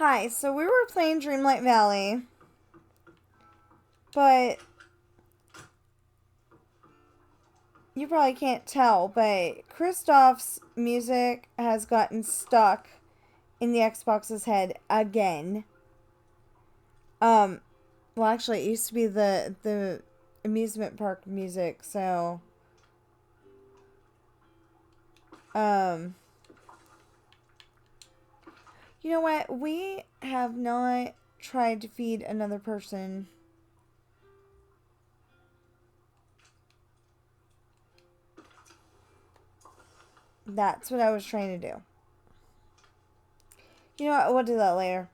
Hi, so we were playing Dreamlight Valley, but you probably can't tell, but Kristoff's music has gotten stuck in the Xbox's head again. Um, well, actually, it used to be the amusement park music, so um, you know what? We have not tried to feed another person. That's what I was trying to do. You know what? We'll do that later.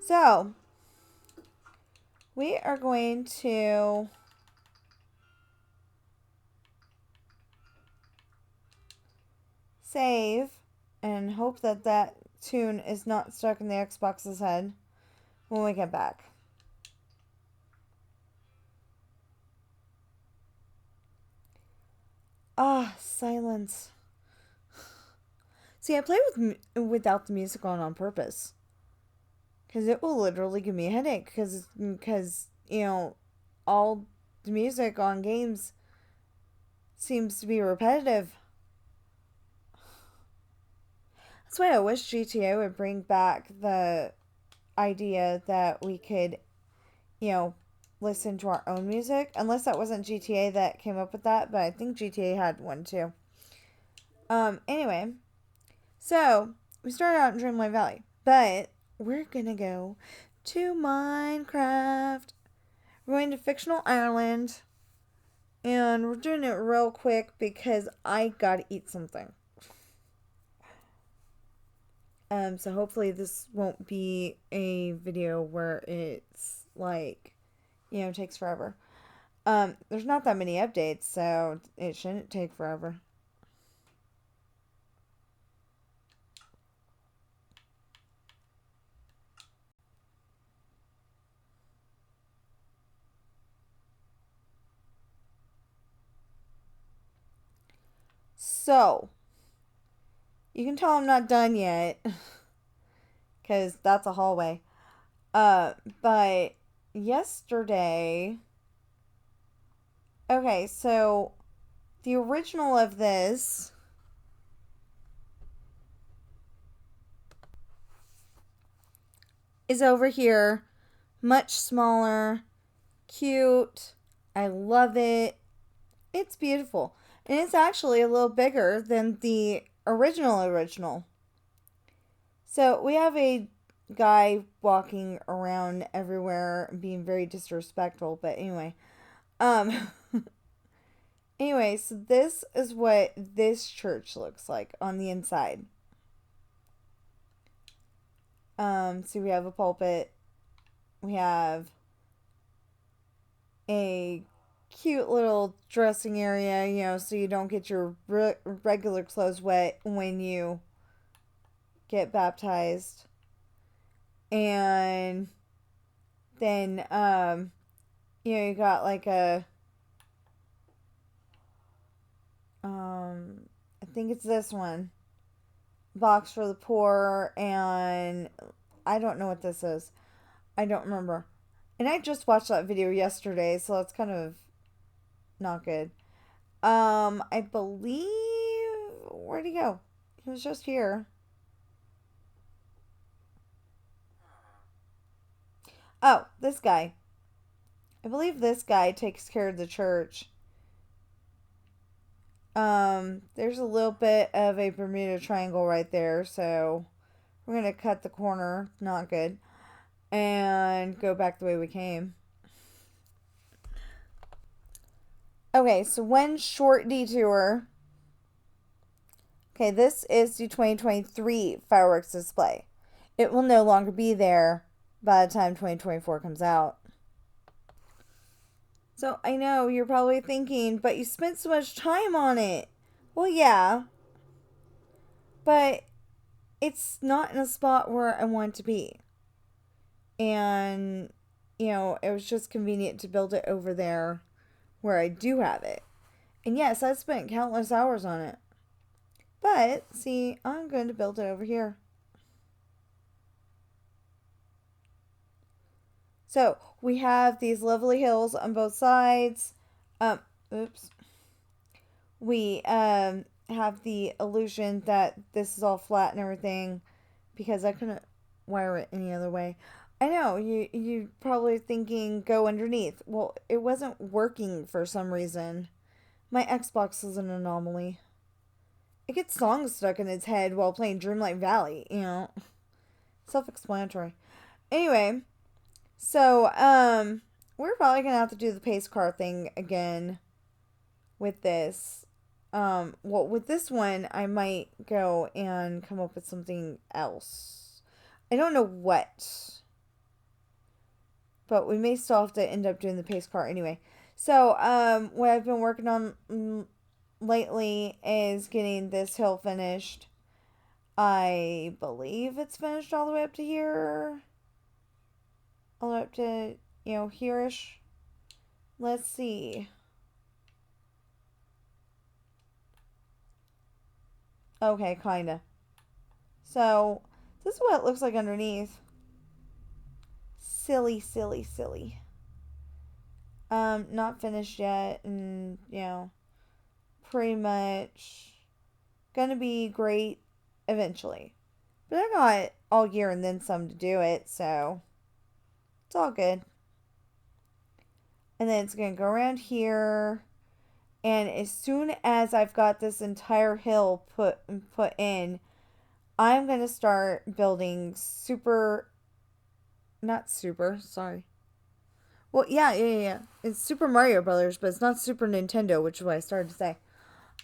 So, we are going to save and hope that that tune is not stuck in the Xbox's head when we get back. Ah, silence. See, I play without the music on purpose. Because it will literally give me a headache. Because, all the music on games seems to be repetitive. That's why I wish GTA would bring back the idea that we could, you know, listen to our own music. Unless that wasn't GTA that came up with that, but I think GTA had one too. Anyway, so we started out in Dreamlight Valley, but we're gonna go to Minecraft. We're going to Fictional Island, and we're doing it real quick because I gotta eat something. So hopefully this won't be a video where it's like, takes forever. There's not that many updates, so it shouldn't take forever. So, you can tell I'm not done yet, because that's a hallway. But yesterday, okay, so the original of this is over here, much smaller, cute. I love it. It's beautiful. And it's actually a little bigger than the original. So we have a guy walking around everywhere being very disrespectful, but anyway. Um anyway, so this is what this church looks like on the inside. So we have a pulpit. We have a cute little dressing area, so you don't get your regular clothes wet when you get baptized. And then you got like a I think it's this one. Box for the poor, and I don't know what this is. I don't remember. And I just watched that video yesterday, so it's kind of not good. I believe, where'd he go? He was just here. Oh, this guy. I believe this guy takes care of the church. There's a little bit of a Bermuda Triangle right there, so we're gonna cut the corner, not good, and go back the way we came. Okay, so one short detour. Okay, this is the 2023 fireworks display. It will no longer be there by the time 2024 comes out. So I know you're probably thinking, but you spent so much time on it. Well, yeah, but it's not in a spot where I want to be. And, it was just convenient to build it over there where I do have it. And yes, I spent countless hours on it. But, see, I'm going to build it over here. So we have these lovely hills on both sides. Um, oops. We have the illusion that this is all flat and everything because I couldn't wire it any other way. I know you probably thinking go underneath. Well, it wasn't working for some reason. My Xbox is an anomaly. It gets songs stuck in its head while playing Dreamlight Valley, you know. Self-explanatory. Anyway, so we're probably gonna have to do the pace car thing again with this. Well, with this one, I might go and come up with something else. I don't know what, but we may still have to end up doing the pace car anyway. So, what I've been working on lately is getting this hill finished. I believe it's finished all the way up to here. All the way up to, here-ish. Let's see. Okay, kinda. So, this is what it looks like underneath. Silly, silly, silly. Not finished yet, and, pretty much gonna be great eventually. But I got all year and then some to do it, so it's all good. And then it's gonna go around here, and as soon as I've got this entire hill put in, I'm gonna start building not super, sorry. Well, yeah. It's Super Mario Brothers, but it's not Super Nintendo, which is what I started to say.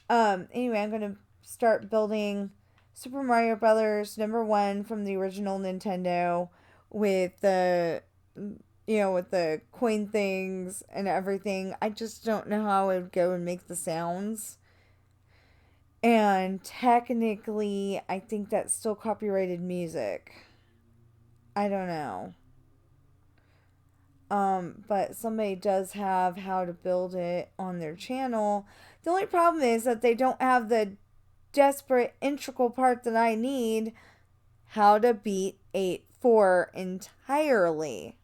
Anyway, I'm gonna start building Super Mario Brothers #1 from the original Nintendo with with the coin things and everything. I just don't know how I would go and make the sounds. And technically, I think that's still copyrighted music. I don't know. But somebody does have how to build it on their channel. The only problem is that they don't have the desperate integral part that I need, how to beat 8-4 entirely.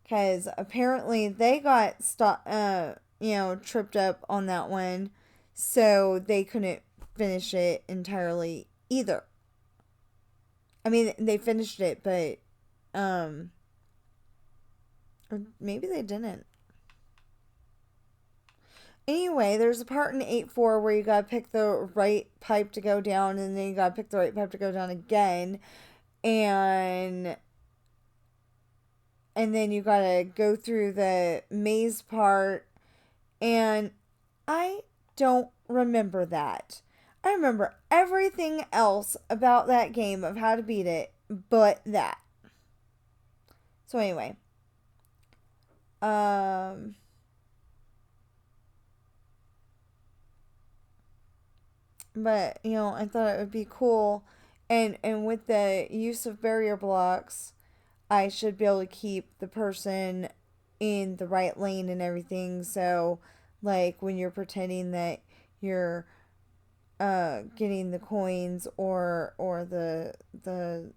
Because apparently they got tripped up on that one, so they couldn't finish it entirely either. I mean, they finished it, but or maybe they didn't. Anyway, there's a part in 8-4 where you gotta pick the right pipe to go down, and then you gotta pick the right pipe to go down again, and then you gotta go through the maze part, and I don't remember that. I remember everything else about that game of how to beat it, but that. So anyway, but I thought it would be cool, and with the use of barrier blocks, I should be able to keep the person in the right lane and everything. So, like when you're pretending that you're getting the coins or the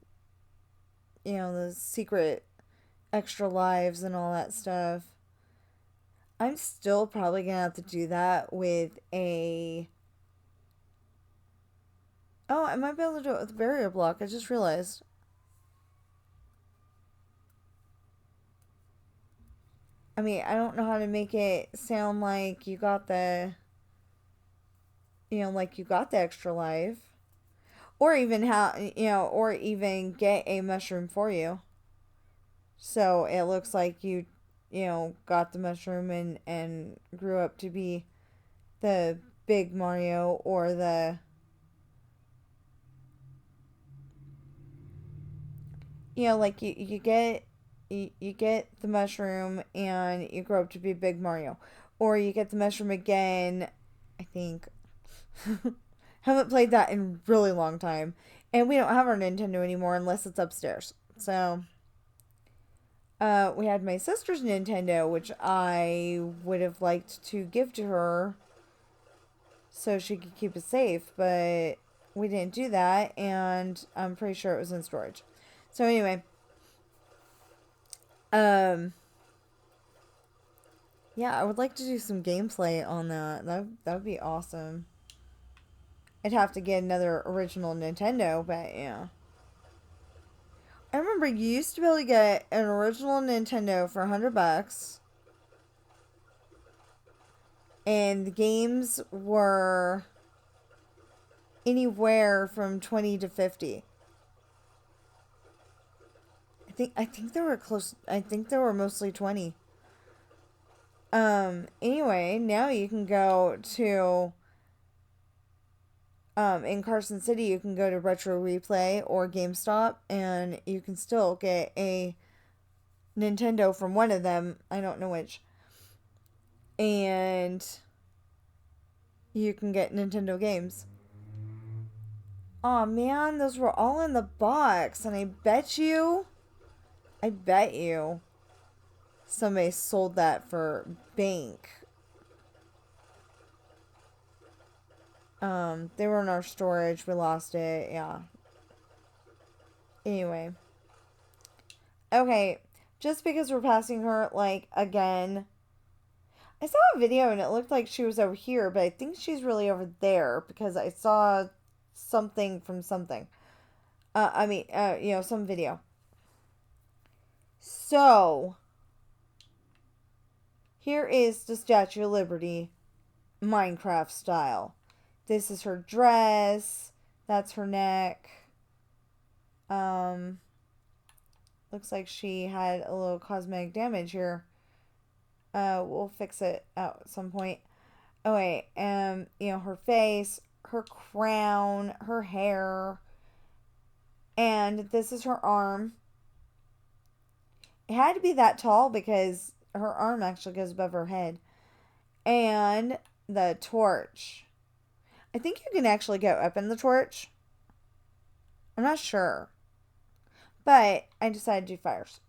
secret extra lives and all that stuff. I'm still probably gonna have to do that with a. Oh, I might be able to do it with a barrier block. I just realized. I mean, I don't know how to make it sound like you got like you got the extra life. Or even or even get a mushroom for you. So it looks like you got the mushroom and grew up to be the big Mario or like you get the mushroom and you grow up to be a big Mario. Or you get the mushroom again, I think. Haven't played that in a really long time. And we don't have our Nintendo anymore unless it's upstairs. So, we had my sister's Nintendo, which I would have liked to give to her so she could keep it safe, but we didn't do that, and I'm pretty sure it was in storage. So anyway, um, yeah, I would like to do some gameplay on that. That would be awesome. I'd have to get another original Nintendo, but yeah. I remember you used to be able to get an original Nintendo for $100, and the games were anywhere from 20 to 50. I think they were close. I think they were mostly 20. Anyway, now you can go to in Carson City, you can go to Retro Replay or GameStop, and you can still get a Nintendo from one of them. I don't know which. And you can get Nintendo games. Oh man, those were all in the box, and I bet you somebody sold that for bank. They were in our storage. We lost it. Yeah. Anyway. Okay. Just because we're passing her, like, again. I saw a video and it looked like she was over here, but I think she's really over there because I saw something from something. Some video. So, here is the Statue of Liberty, Minecraft style. This is her dress. That's her neck. Looks like she had a little cosmetic damage here. We'll fix it at some point. Oh wait, her face, her crown, her hair, and this is her arm. It had to be that tall because her arm actually goes above her head. And the torch. I think you can actually go up in the torch. I'm not sure. But I decided to do fires.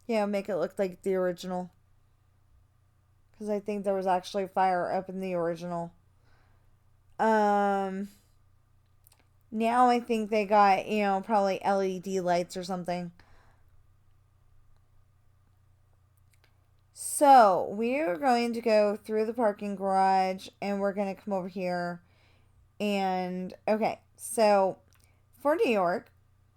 Make it look like the original. Because I think there was actually fire up in the original. Now I think they got, probably LED lights or something. So, we are going to go through the parking garage and we're going to come over here. And, okay, so for New York,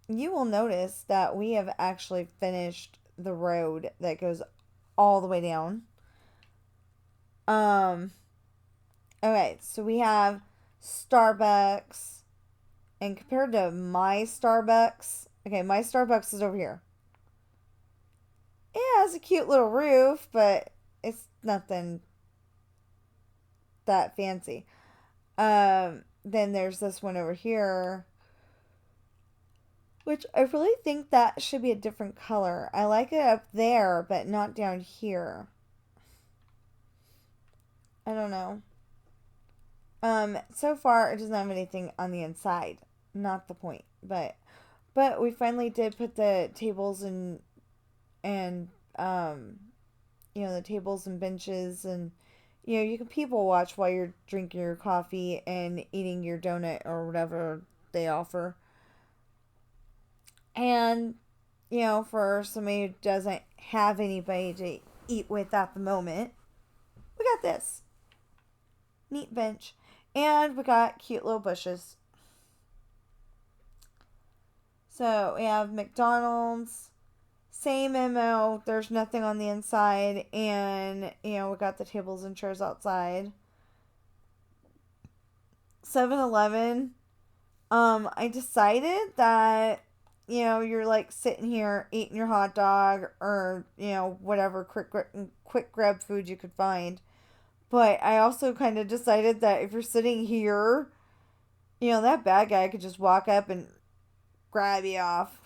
you will notice that we have actually finished the road that goes all the way down. Okay, so we have Starbucks, and compared to my Starbucks, okay, my Starbucks is over here. It has a cute little roof, but it's nothing that fancy. Then there's this one over here, which I really think that should be a different color. I like it up there, but not down here. I don't know. So far it doesn't have anything on the inside. Not the point. But we finally did put the tables and the tables and benches, and you can people watch while you're drinking your coffee and eating your donut or whatever they offer. And for somebody who doesn't have anybody to eat with at the moment, we got this neat bench, and we got cute little bushes. So we have McDonald's, same MO. There's nothing on the inside, and we got the tables and chairs outside. 7-Eleven. I decided that you're like sitting here eating your hot dog or whatever quick grab food you could find. But I also kind of decided that if you're sitting here, that bad guy could just walk up and grab you off.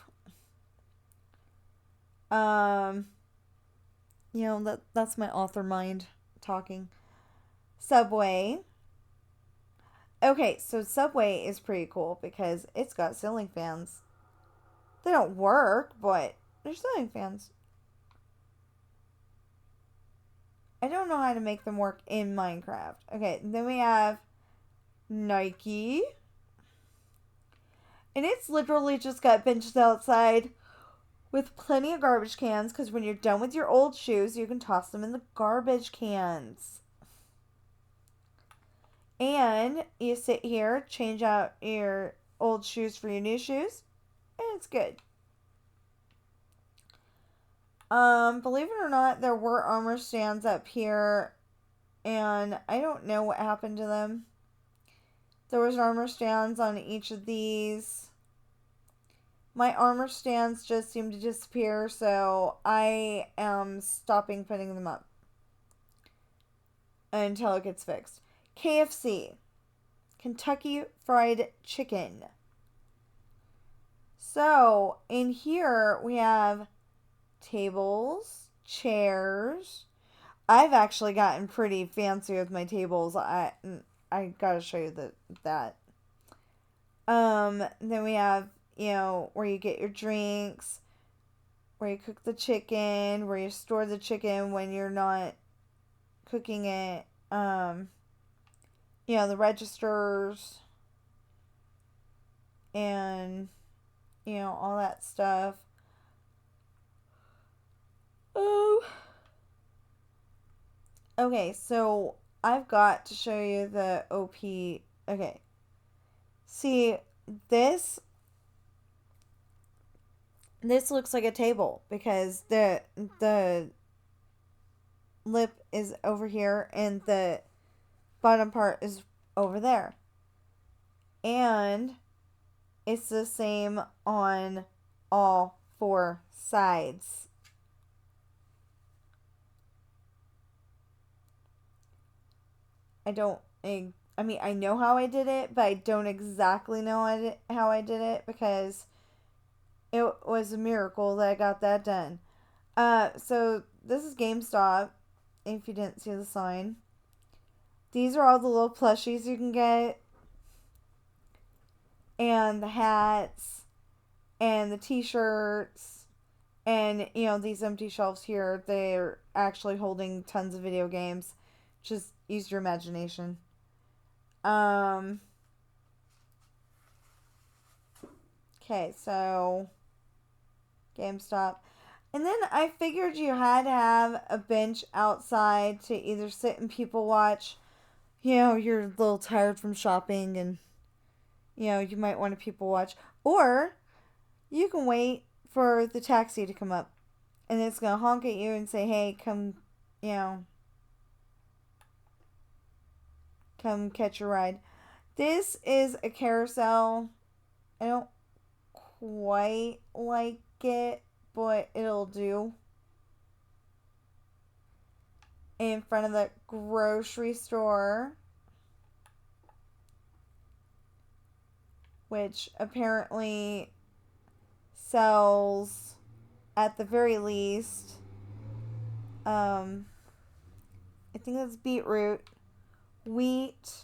That's my author mind talking. Subway. Okay, so Subway is pretty cool because it's got ceiling fans. They don't work, but they're ceiling fans. I don't know how to make them work in Minecraft. Okay, then we have Nike. And it's literally just got benches outside with plenty of garbage cans because when you're done with your old shoes, you can toss them in the garbage cans. And you sit here, change out your old shoes for your new shoes, and it's good. Believe it or not, there were armor stands up here, and I don't know what happened to them. There was armor stands on each of these. My armor stands just seem to disappear, so I am stopping putting them up until it gets fixed. KFC, Kentucky Fried Chicken. So, in here we have tables, chairs. I've actually gotten pretty fancy with my tables. I gotta show you that. Then we have, where you get your drinks, where you cook the chicken, where you store the chicken when you're not cooking it. The registers and, all that stuff. Oh. Okay, so I've got to show you the OP. Okay. See, this looks like a table because the lip is over here and the bottom part is over there. And it's the same on all four sides. I know how I did it, but I don't exactly know how I did it because it was a miracle that I got that done. So this is GameStop, if you didn't see the sign. These are all the little plushies you can get. And the hats. And the t-shirts. And, these empty shelves here, they're actually holding tons of video games. Just use your imagination. Okay, so GameStop. And then I figured you had to have a bench outside to either sit and people watch. You're a little tired from shopping and, you might want to people watch. Or you can wait for the taxi to come up. And it's going to honk at you and say, hey, come catch your ride. This is a carousel. I don't quite like it, but it'll do. In front of the grocery store, which apparently sells, at the very least, I think that's beetroot, wheat.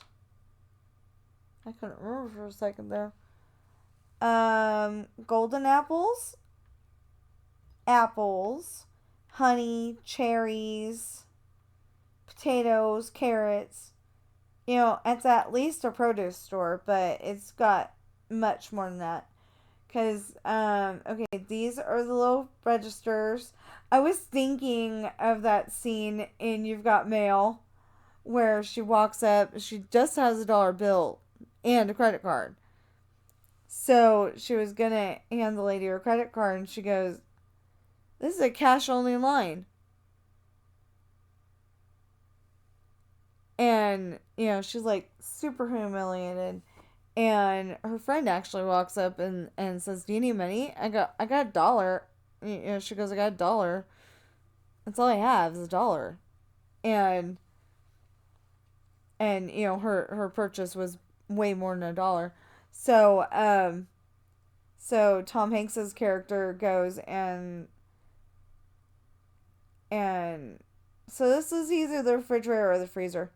I couldn't remember for a second there. Golden apples, honey, cherries, potatoes, carrots. It's at least a produce store, but it's got much more than that. Because, okay, these are the little registers. I was thinking of that scene in You've Got Mail where she walks up, she just has a dollar bill and a credit card. So she was going to hand the lady her credit card and she goes, this is a cash only line. And, she's like super humiliated. And her friend actually walks up and says, do you need money? I got $1. She goes, I got $1. That's all I have is $1. And her purchase was way more than $1. So, so Tom Hanks's character goes and so this is either the refrigerator or the freezer.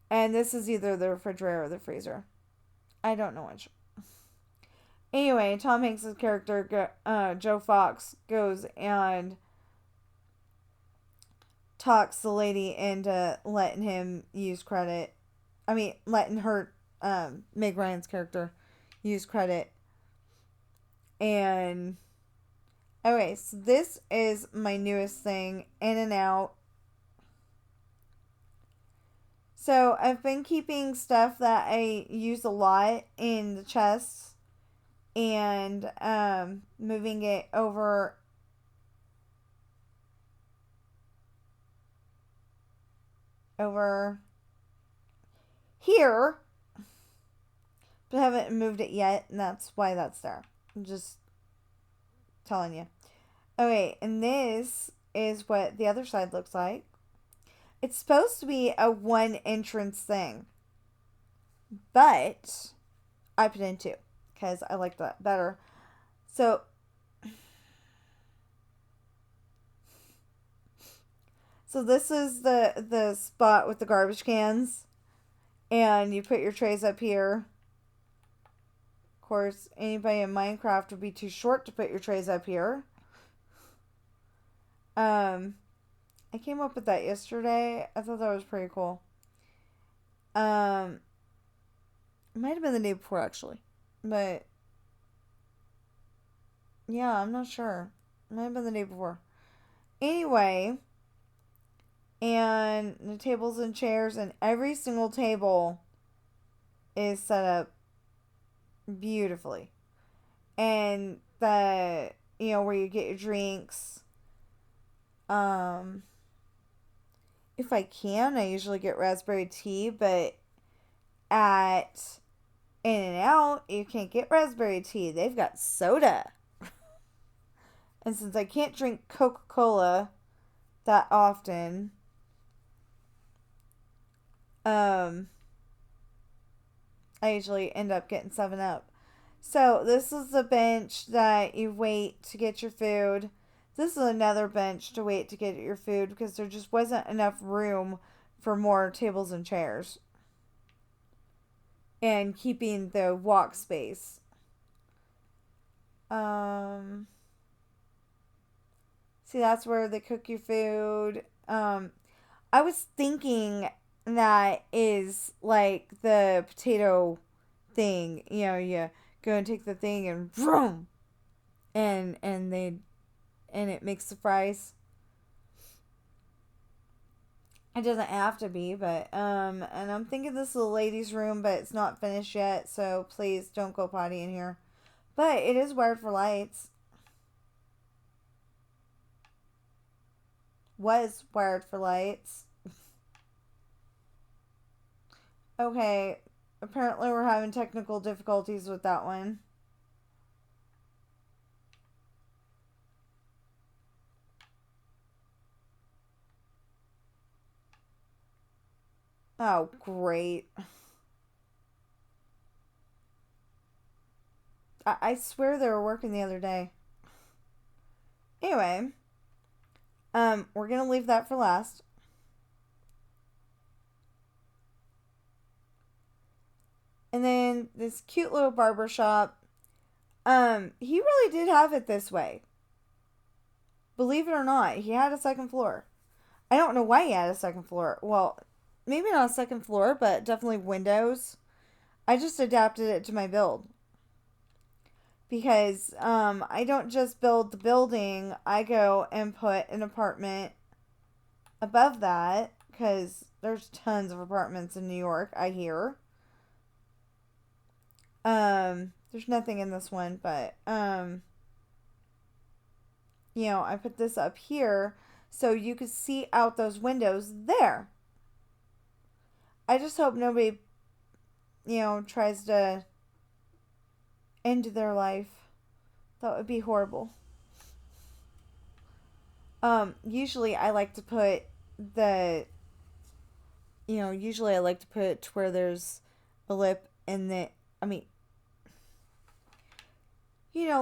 And this is either the refrigerator or the freezer. I don't know which. Anyway, Tom Hanks' character, Joe Fox, goes and talks the lady into letting him use credit. Letting her, Meg Ryan's character, use credit. And okay, so this is my newest thing, In-N-Out. So I've been keeping stuff that I use a lot in the chest and moving it over here, but I haven't moved it yet, and that's why that's there. I'm just telling you. Okay, and this is what the other side looks like. It's supposed to be a one entrance thing, but I put in two because I like that better. So this is the spot with the garbage cans, and you put your trays up here. Of course, anybody in Minecraft would be too short to put your trays up here. I came up with that yesterday. I thought that was pretty cool. It might have been the day before actually, but yeah, I'm not sure. It might have been the day before. Anyway, and the tables and chairs, and every single table is set up beautifully. And where you get your drinks. If I can, I usually get raspberry tea, but at In-N-Out, you can't get raspberry tea. They've got soda. And since I can't drink Coca-Cola that often, I usually end up getting 7-Up. So this is the bench that you wait to get your food. This is another bench to wait to get your food because there just wasn't enough room for more tables and chairs. And keeping the walk space. See, that's where they cook your food. I was thinking that is like the potato thing. You go and take the thing and vroom, and it makes the fries. It doesn't have to be, but and I'm thinking this is a ladies' room, but it's not finished yet, so please don't go potty in here. But it is wired for lights. Was wired for lights. Okay, apparently we're having technical difficulties with that one. Oh, great. I swear they were working the other day. Anyway, we're gonna leave that for last. And then this cute little barber shop. He really did have it this way. Believe it or not, he had a second floor. I don't know why he had a second floor. Well, maybe not a second floor, but definitely windows. I just adapted it to my build. Because I don't just build the building, I go and put an apartment above that. Because there's tons of apartments in New York, I hear. There's nothing in this one, but I put this up here so you could see out those windows there. I just hope nobody, tries to end their life. That would be horrible. Usually I like to put the, usually I like to put it to where there's a lip and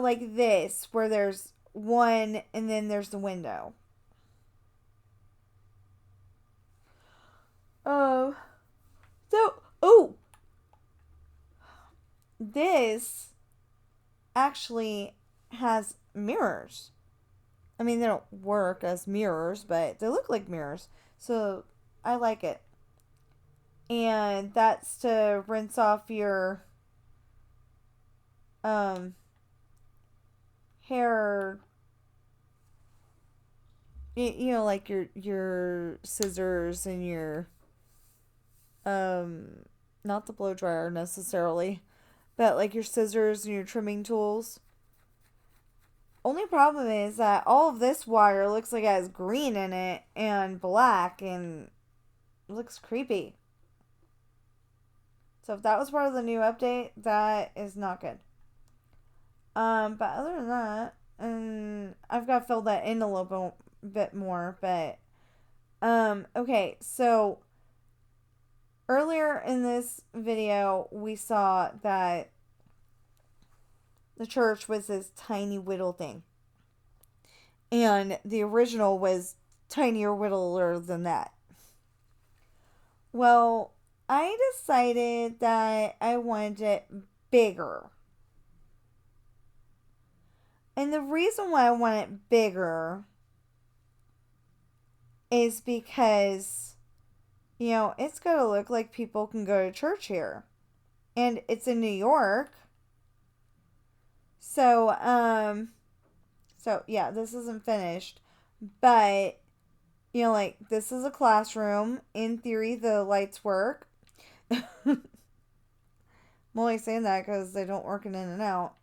like this, where there's one and then there's the window. Oh. This actually has mirrors. I mean, they don't work as mirrors, but they look like mirrors. So I like it. And that's to rinse off your hair, you know, like your scissors and your not the blow dryer necessarily, but like your scissors and your trimming tools. Only problem is that all of this wire looks like it has green in it and black and looks creepy. So if that was part of the new update, that is not good. But other than that, I've got to fill that in a little bit more, but okay, so earlier in this video, we saw that the church was this tiny whittle thing. And the original was tinier whittler than that. Well, I decided that I wanted it bigger. And the reason why I want it bigger is because, you know, it's got to look like people can go to church here. And it's in New York. So yeah, this isn't finished. But, you know, like, this is a classroom. In theory, the lights work. I'm only saying that because they don't work in and out.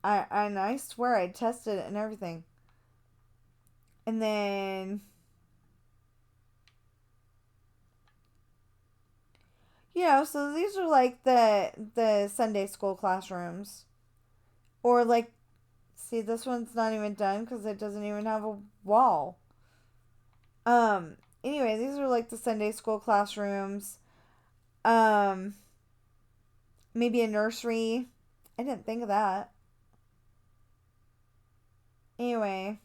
I swear I tested it and everything. And then, you know, so these are like the Sunday school classrooms. Or like, see, this one's not even done because it doesn't even have a wall. Anyway, these are like the Sunday school classrooms. Maybe a nursery. I didn't think of that. Anyway,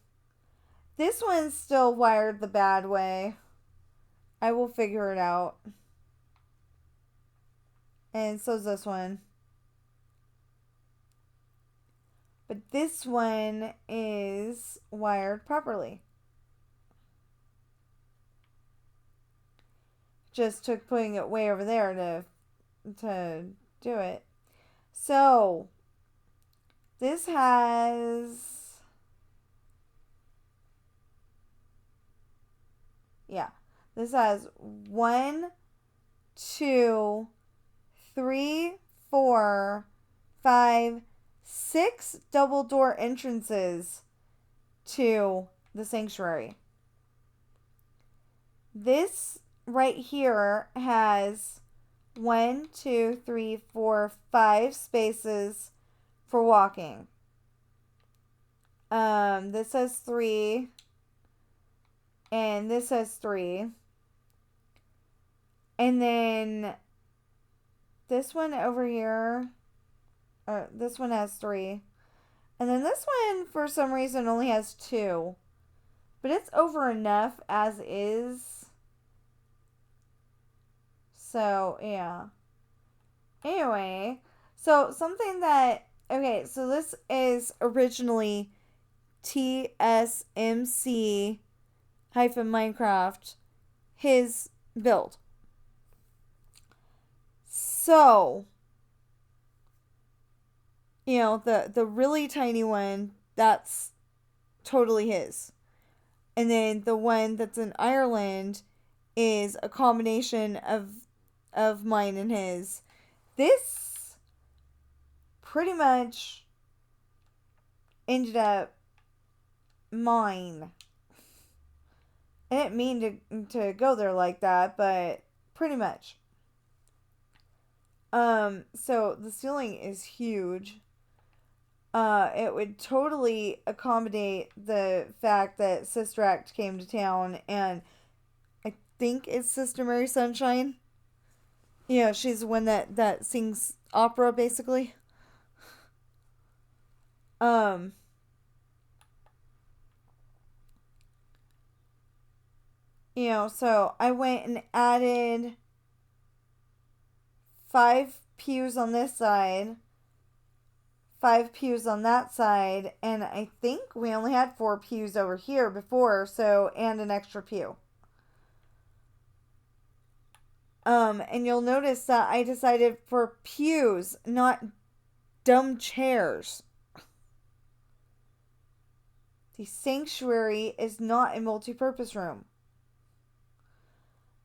this one's still wired the bad way. I will figure it out. And so's this one. But this one is wired properly. Just took putting it way over there to do it. So this has, yeah, this has 1, 2, 3, 4, 5, 6 double door entrances to the sanctuary. This right here has 1, 2, 3, 4, 5 spaces for walking. This has 3, and this has 3. And then this one over here, this one has 3. And then this one, for some reason, only has 2. But it's over enough as is. So, yeah. Anyway, so something that, okay, so this is originally TSMC -Minecraft, his build. So, you know, the really tiny one, that's totally his. And then the one that's in Ireland is a combination of mine and his. This pretty much ended up mine. I didn't mean to go there like that, but pretty much. So the ceiling is huge. It would totally accommodate the fact that Sister Act came to town, and I think it's Sister Mary Sunshine. You know, she's the one that sings opera, basically. You know, so I went and added 5 pews on this side, 5 pews on that side, and I think we only had 4 pews over here before, so, and an extra pew. And you'll notice that I decided for pews, not dumb chairs. The sanctuary is not a multi-purpose room.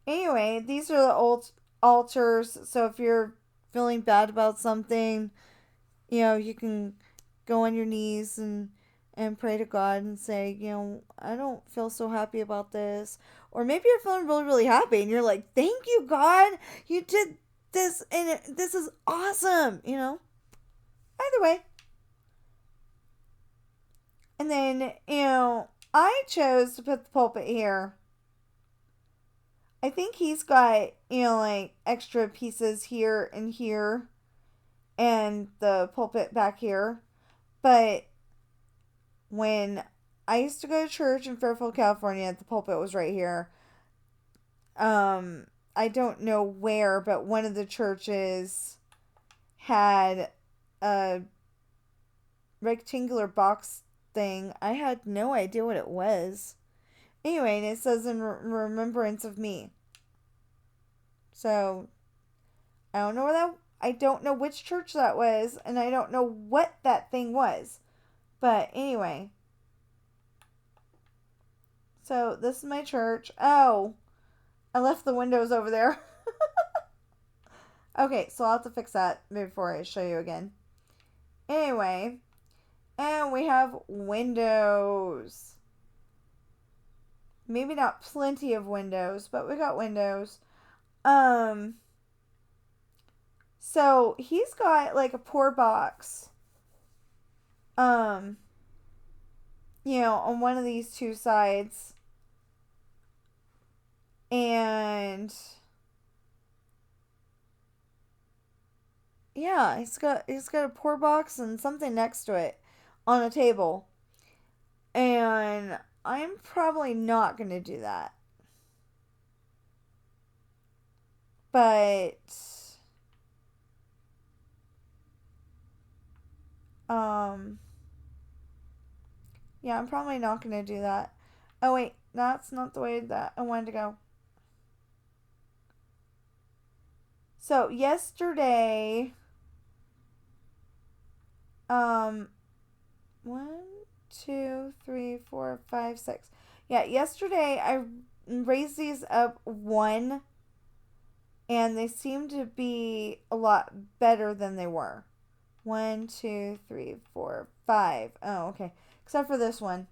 Anyway, these are the old altars. So if you're feeling bad about something, you can go on your knees and pray to God and say, I don't feel so happy about this. Or maybe you're feeling really, really happy and you're like, thank you, God. You did this and this is awesome, Either way. And then, I chose to put the pulpit here. I think he's got, like extra pieces here and here and the pulpit back here. But when I used to go to church in Fairfield, California, the pulpit was right here. I don't know where, but one of the churches had a rectangular box thing. I had no idea what it was. Anyway, and it says in remembrance of me. So I don't know which church that was, and I don't know what that thing was. But anyway. So this is my church. Oh, I left the windows over there. Okay, so I'll have to fix that before I show you again. Anyway, and we have windows. Maybe not plenty of windows, but we got windows. So he's got like a pour box. On one of these two sides. And yeah, he's got a pour box and something next to it on a table. And I'm probably not going to do that. But yeah, I'm probably not going to do that. Oh wait, that's not the way that I wanted to go. So yesterday, 1, 2, 3, 4, 5, 6. Yeah, yesterday I raised these up 1, and they seem to be a lot better than they were. 1, 2, 3, 4, 5. Oh, okay. Except for this one.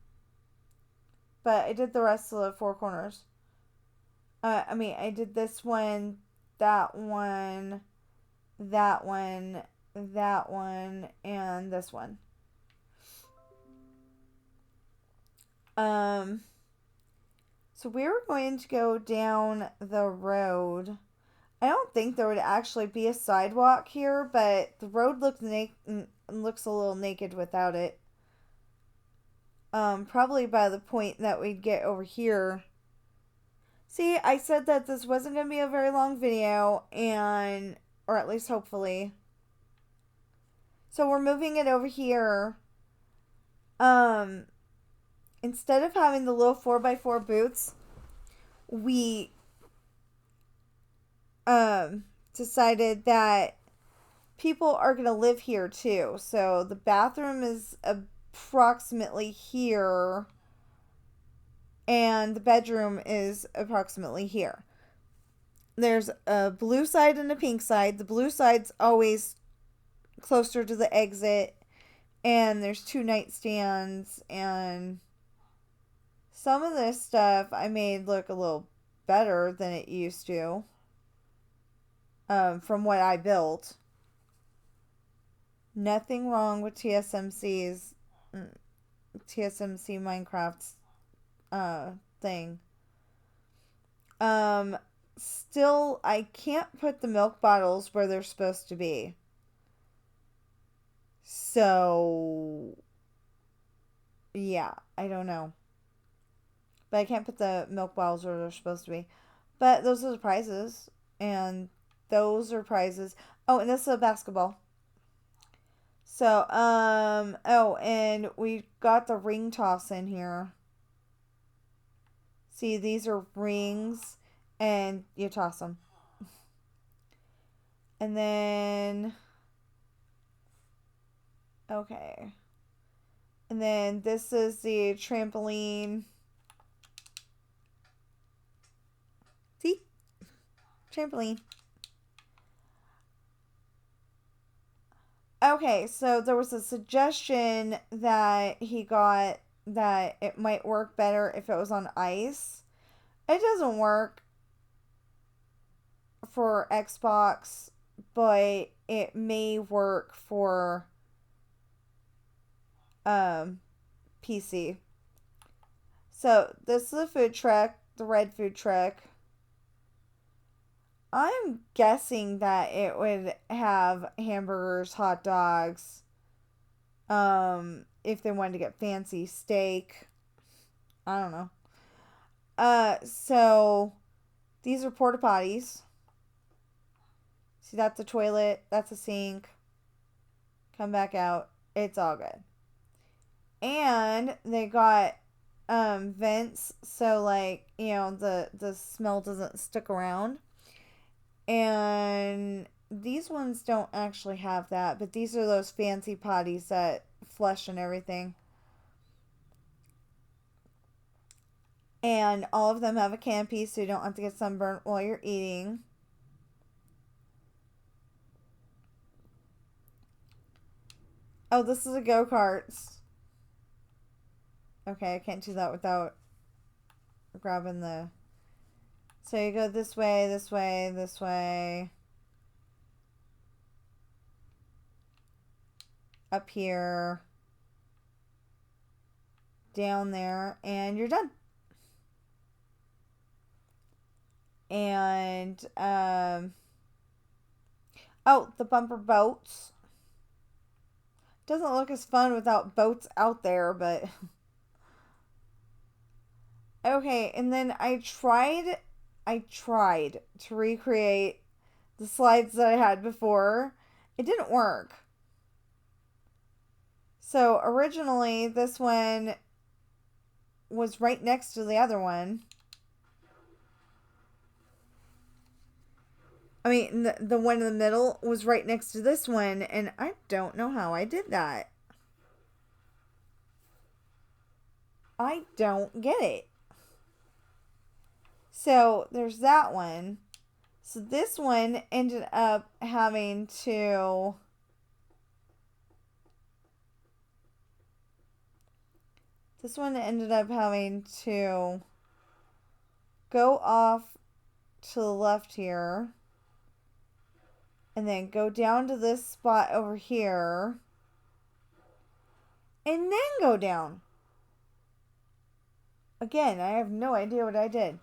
But I did the rest of the 4 corners. I did this one, that one, that one, that one, and this one. So we were going to go down the road. I don't think there would actually be a sidewalk here, but the road looks a little naked without it. Probably by the point that we'd get over here. See, I said that this wasn't going to be a very long video, or at least hopefully. So we're moving it over here. Instead of having the little 4x4 booths, we decided that people are going to live here too. So the bathroom is approximately here, and the bedroom is approximately here. There's a blue side and a pink side. The blue side's always closer to the exit, and there's 2 nightstands, and some of this stuff I made look a little better than it used to, from what I built. Nothing wrong with TSMC Minecraft's thing. Still, I can't put the milk bottles where they're supposed to be. So, yeah, I don't know. But I can't put the milk bottles where they're supposed to be. But those are the prizes. And those are prizes. Oh, and this is a basketball. So, oh, and we got the ring toss in here. See, these are rings, and you toss them. And then, okay. And then this is the trampoline. See? Trampoline. Okay, so there was a suggestion that he got that it might work better if it was on ice. It doesn't work for Xbox, but it may work for PC. So this is a food truck, the red food truck. I'm guessing that it would have hamburgers, hot dogs, if they wanted to get fancy steak. I don't know. So these are porta potties. See, that's a toilet, that's a sink. Come back out. It's all good. And they got vents so like, the smell doesn't stick around. And these ones don't actually have that, but these are those fancy potties that flush and everything. And all of them have a canopy so you don't have to get sunburned while you're eating. Oh, this is a go-karts. Okay, I can't do that without grabbing the... So you go this way, this way, this way. Up here. Down there. And you're done. And, oh, the bumper boats. Doesn't look as fun without boats out there, but... Okay, and then I tried to recreate the slides that I had before. It didn't work. So originally this one was right next to the other one. I mean, the one in the middle was right next to this one, and I don't know how I did that. I don't get it. So there's that one. So this one ended up having to... This one ended up having to go off to the left here. And then go down to this spot over here. And then go down. Again, I have no idea what I did.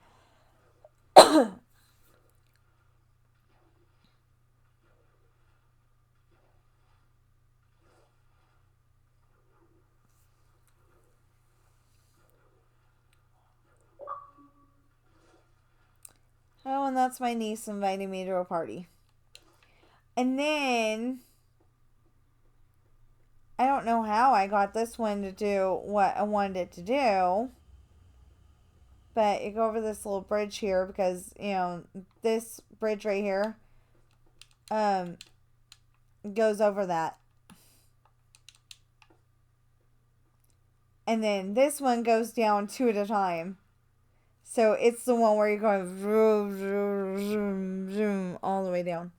Oh, and that's my niece inviting me to a party. And then... I don't know how I got this one to do what I wanted it to do. But you go over this little bridge here because, this bridge right here goes over that. And then this one goes down two at a time. So it's the one where you're going vroom, vroom, vroom, vroom, all the way down.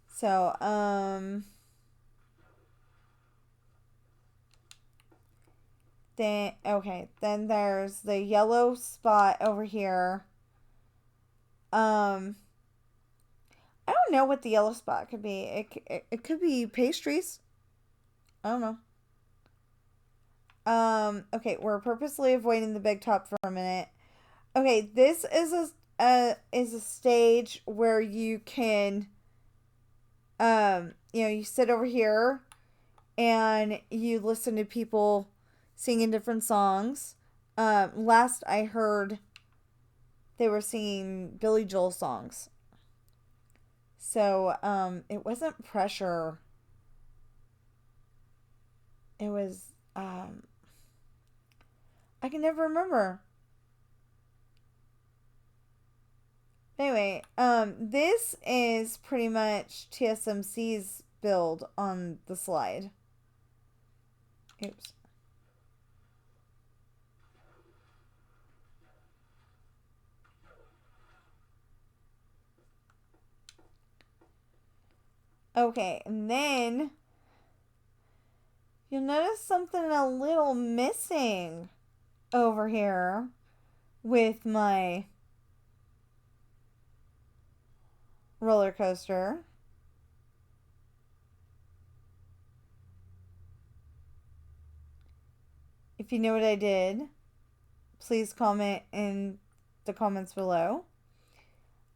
So, then there's the yellow spot over here. I don't know what the yellow spot could be. It could be pastries. I don't know. Okay, we're purposely avoiding the big top for a minute. Okay, this is a stage where you can, you sit over here and you listen to people singing different songs. Last I heard, they were singing Billy Joel songs. So, it wasn't pressure. It was, I can never remember. Anyway, this is pretty much TSMC's build on the slide. Oops. Okay, and then you'll notice something a little missing over here with my roller coaster. If you know what I did, please comment in the comments below.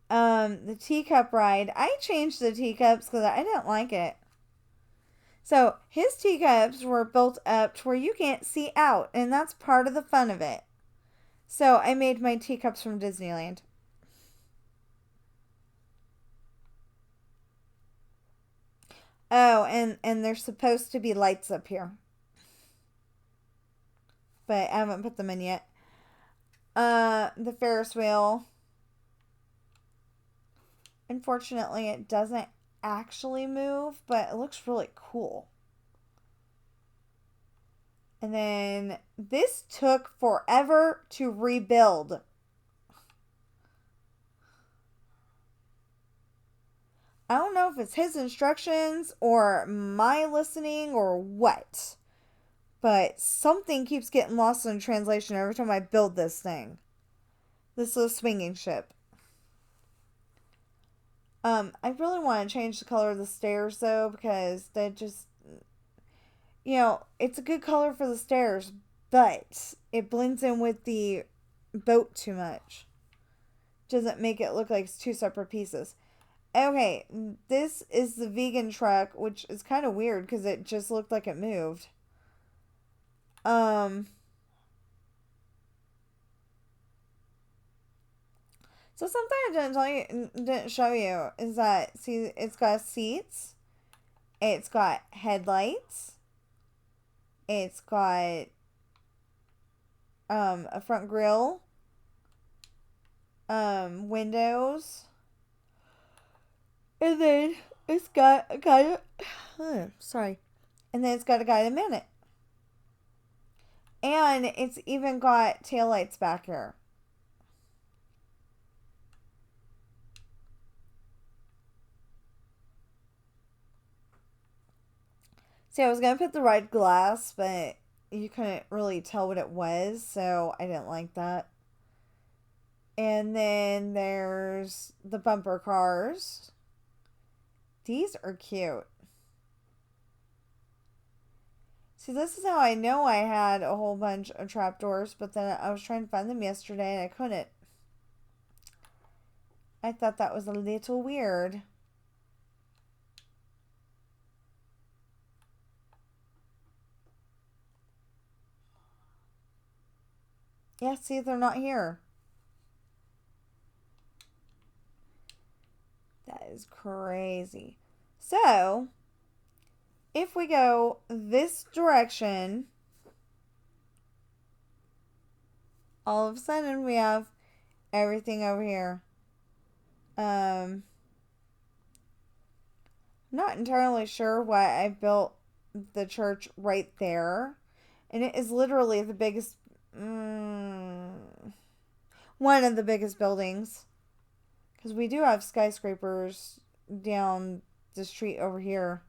The teacup ride, I changed the teacups because I didn't like it. So his teacups were built up to where you can't see out, and that's part of the fun of it. So I made my teacups from Disneyland. Oh, and there's supposed to be lights up here, but I haven't put them in yet. The Ferris wheel. Unfortunately, it doesn't actually move, but it looks really cool. And then this took forever to rebuild. I don't know if it's his instructions or my listening or what, but something keeps getting lost in translation every time I build this thing. This little swinging ship. I really want to change the color of the stairs though, because they just, it's a good color for the stairs, but it blends in with the boat too much. Doesn't make it look like it's two separate pieces. Okay, this is the vegan truck, which is kind of weird because it just looked like it moved. So something I didn't show you is that, see, it's got seats, it's got headlights, it's got a front grille, windows, and then it's got a guy. Sorry, and then it's got a guided minute, and it's even got taillights back here. See, I was gonna put the red glass, but you couldn't really tell what it was, so I didn't like that. And then there's the bumper cars. These are cute. See, this is how I know I had a whole bunch of trapdoors, but then I was trying to find them yesterday and I couldn't. I thought that was a little weird. Yeah, see, they're not here. That is crazy. So, if we go this direction, all of a sudden we have everything over here. I'm not entirely sure why I built the church right there. And it is literally the biggest, one of the biggest buildings. Because we do have skyscrapers down the street over here.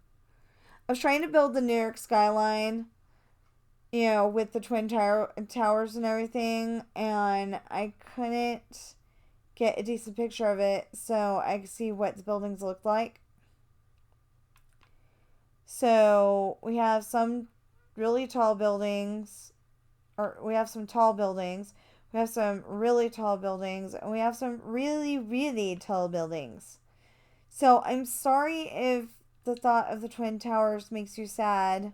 I was trying to build the New York skyline, with the twin towers and everything, and I couldn't get a decent picture of it so I could see what the buildings looked like. So we have some really tall buildings, or we have some tall buildings. We have some really tall buildings, and we have some really, really tall buildings. So I'm sorry if the thought of the Twin Towers makes you sad,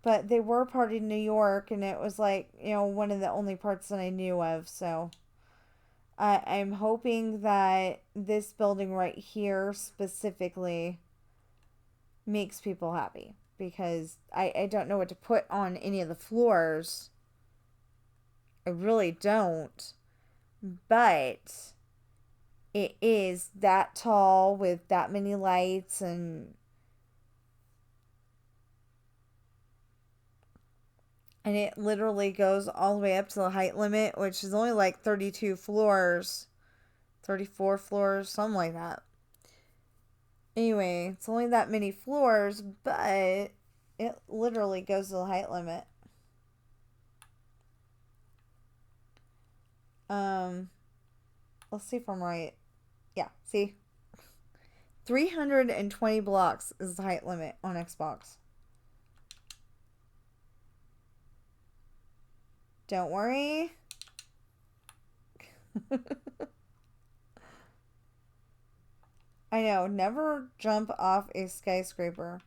but they were part of New York, and it was like, one of the only parts that I knew of. So I'm hoping that this building right here specifically makes people happy, because I don't know what to put on any of the floors. I really don't. But it is that tall with that many lights, and And it literally goes all the way up to the height limit, which is only like 32 floors, 34 floors, something like that. Anyway, it's only that many floors, but it literally goes to the height limit. Let's see if I'm right. Yeah, see? 320 blocks is the height limit on Xbox. Don't worry. I know, never jump off a skyscraper.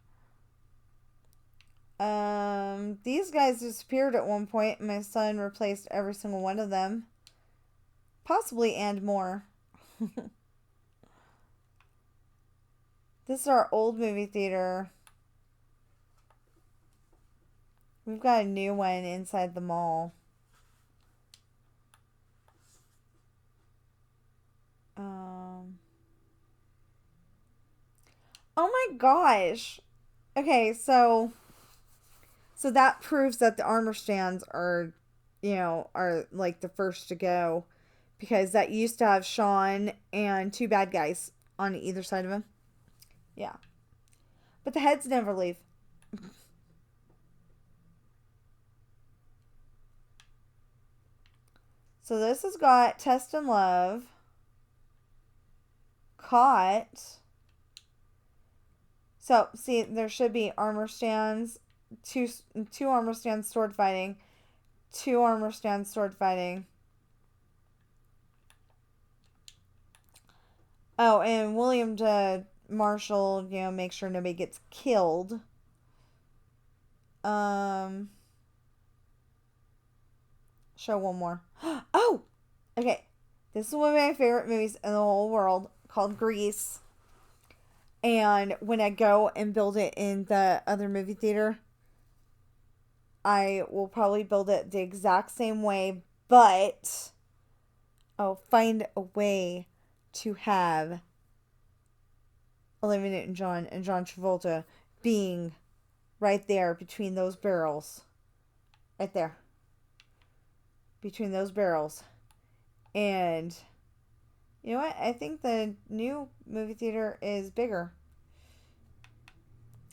These guys disappeared at one point, and my son replaced every single one of them. Possibly and more. This is our old movie theater. We've got a new one inside the mall. Oh my gosh. Okay, so that proves that the armor stands are, are like the first to go, because that used to have Sean and two bad guys on either side of him. Yeah. But the heads never leave. So this has got Test and Love, Caught. So, see, there should be armor stands, two armor stands, sword fighting, two armor stands, sword fighting. Oh, and William to Marshall, make sure nobody gets killed. Show one more. Oh! Okay. This is one of my favorite movies in the whole world, called Grease. And when I go and build it in the other movie theater, I will probably build it the exact same way, but I'll find a way to have Olivia Newton-John and John Travolta being right there between those barrels. Right there. Between those barrels. And you know what? I think the new movie theater is bigger.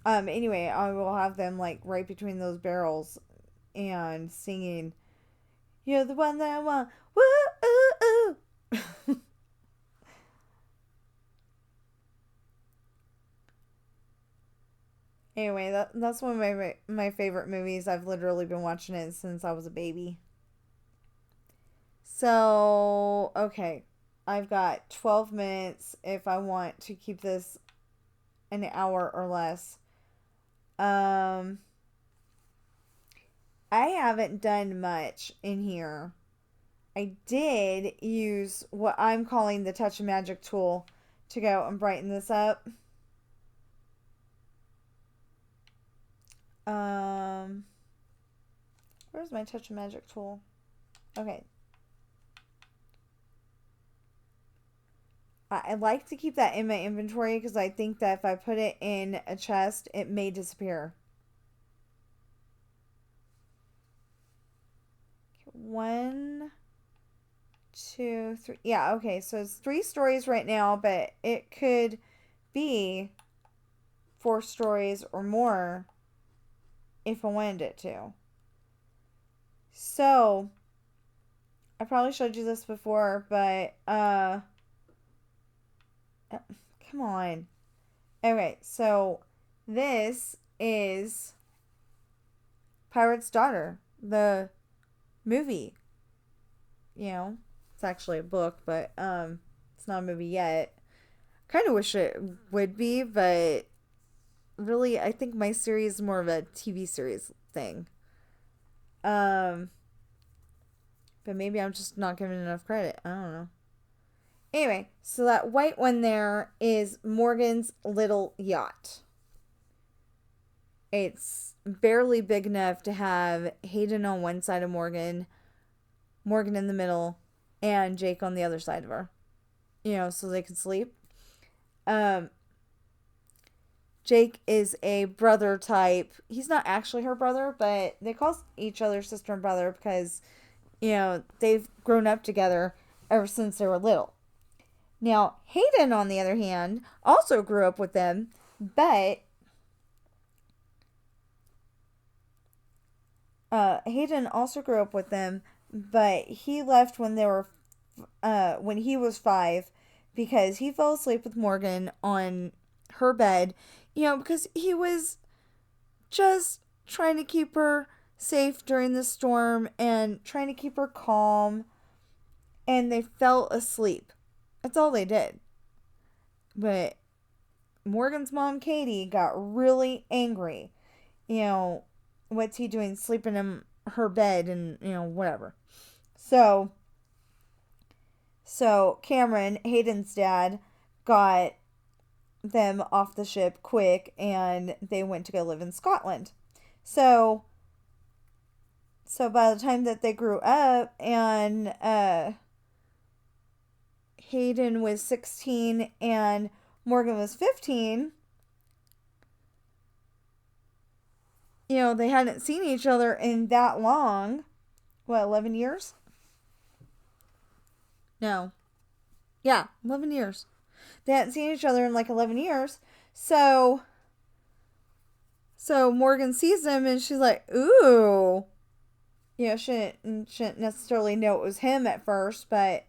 Anyway, I will have them like right between those barrels and singing, "You're the one that I want." Woo ooh ooh. Anyway, that's one of my favorite movies. I've literally been watching it since I was a baby. So, okay. I've got 12 minutes if I want to keep this an hour or less. I haven't done much in here. I did use what I'm calling the Touch of Magic tool to go and brighten this up. Where's my Touch of Magic tool? Okay. I like to keep that in my inventory because I think that if I put it in a chest, it may disappear. 1, 2, 3. Yeah, okay. So it's 3 stories right now, but it could be 4 stories or more if I wanted it to. So, I probably showed you this before, but, come on. Okay, so this is Pirate's Daughter, the movie. It's actually a book, but it's not a movie yet. Kind of wish it would be, but really I think my series is more of a TV series thing. But maybe I'm just not giving enough credit. I don't know. Anyway, so that white one there is Morgan's little yacht. It's barely big enough to have Hayden on one side of Morgan, Morgan in the middle, and Jake on the other side of her. So they can sleep. Jake is a brother type. He's not actually her brother, but they call each other sister and brother because, they've grown up together ever since they were little. Now, Hayden, on the other hand, also grew up with them, but Hayden also grew up with them, but he left when he was 5 because he fell asleep with Morgan on her bed, because he was just trying to keep her safe during the storm and trying to keep her calm, and they fell asleep. That's all they did. But Morgan's mom, Katie, got really angry. What's he doing sleeping in her bed and, whatever. So Cameron, Hayden's dad, got them off the ship quick and they went to go live in Scotland. So by the time that they grew up and Hayden was 16 and Morgan was 15, they hadn't seen each other in that long. What, 11 years? No. Yeah, 11 years. They hadn't seen each other in like 11 years. So Morgan sees him and she's like, ooh. Shouldn't necessarily know it was him at first, but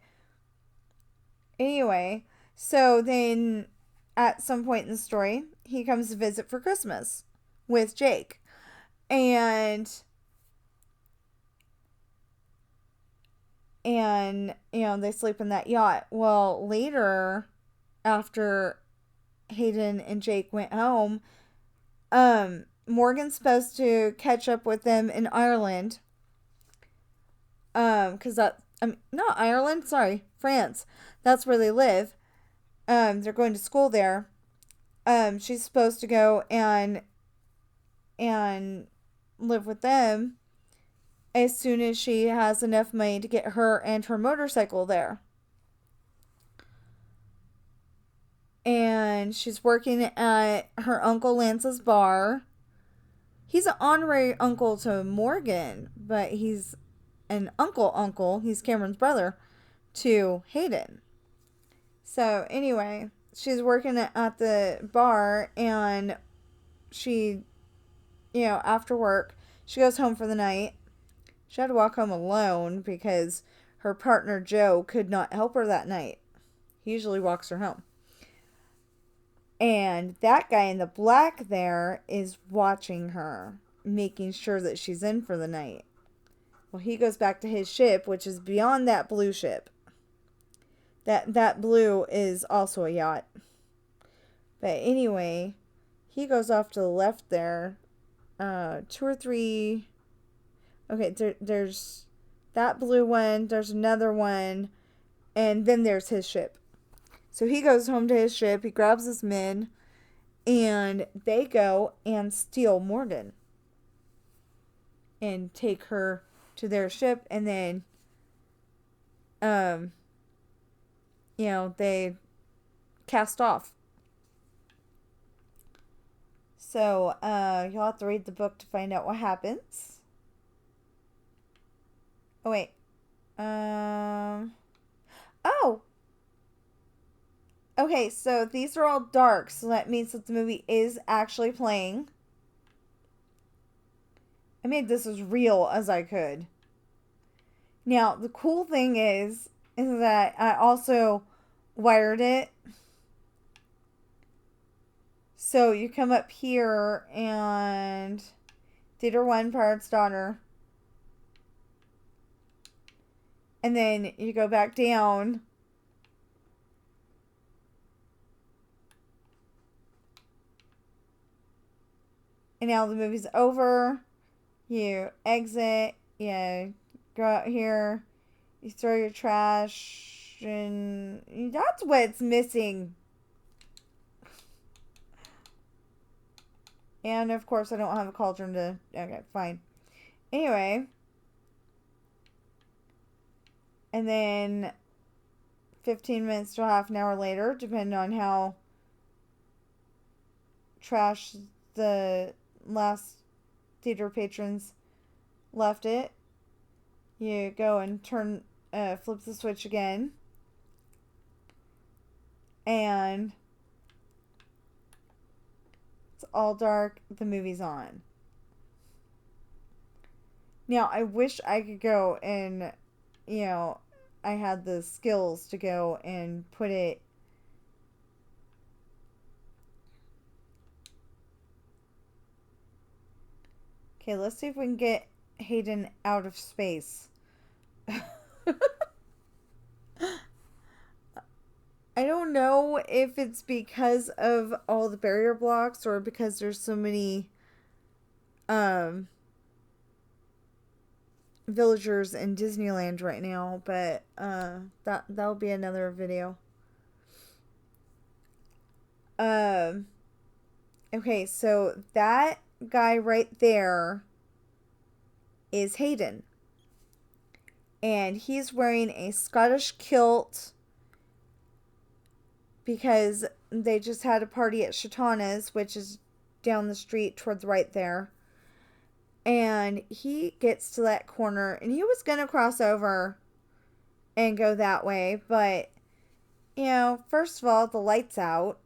anyway. So then at some point in the story, he comes to visit for Christmas with Jake. And they sleep in that yacht. Well, later, after Hayden and Jake went home, Morgan's supposed to catch up with them in Ireland. Because not Ireland, sorry, France. That's where they live. They're going to school there. She's supposed to go and live with them as soon as she has enough money to get her and her motorcycle there. And she's working at her Uncle Lance's bar. He's an honorary uncle to Morgan, but he's an uncle. He's Cameron's brother to Hayden. So anyway, she's working at the bar and she, after work, she goes home for the night. She had to walk home alone because her partner Joe could not help her that night. He usually walks her home. And that guy in the black there is watching her, making sure that she's in for the night. Well, he goes back to his ship, which is beyond that blue ship. That blue is also a yacht. But anyway, he goes off to the left there. 2 or 3. Okay, there's that blue one. There's another one. And then there's his ship. So he goes home to his ship. He grabs his men. And they go and steal Morgan. And take her to their ship. And then, they cast off. So, you'll have to read the book to find out what happens. Oh, wait. Oh! Okay, so these are all dark, so that means that the movie is actually playing. I made this as real as I could. Now, the cool thing is that I also wired it. So you come up here and Theater 1, Pirate's Daughter. And then you go back down. And now the movie's over. You exit. You go out here. You throw your trash. And that's what's missing. And of course I don't have a cauldron to... Okay, fine. Anyway... And then 15 minutes to half an hour later, depending on how trash the last theater patrons left it. You go and flip the switch again. And it's all dark. The movie's on. Now, I wish I could go and, I had the skills to go and put it. Okay, let's see if we can get Hayden out of space. I don't know if it's because of all the barrier blocks or because there's so many villagers in Disneyland right now, but that'll be another video. Okay, so that guy right there is Hayden. And he's wearing a Scottish kilt because they just had a party at Shatana's, which is down the street towards right there. And he gets to that corner, and he was going to cross over and go that way, but, first of all, the light's out.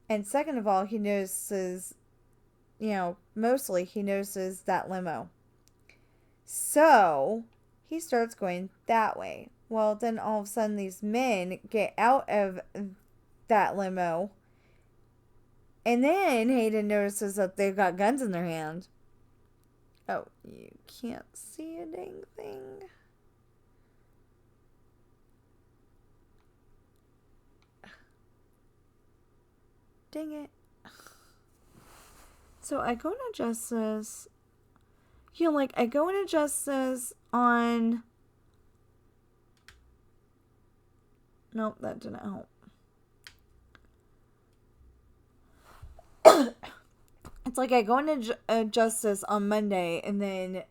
And second of all, he notices, mostly he notices that limo. So, he starts going that way. Well, then all of a sudden these men get out of that limo. And then Hayden notices that they've got guns in their hand. Oh, you can't see a dang thing. Dang it. So I go and adjust this. I go and adjust this on... Nope, that didn't help. It's like I go and adjust this on Monday, and then,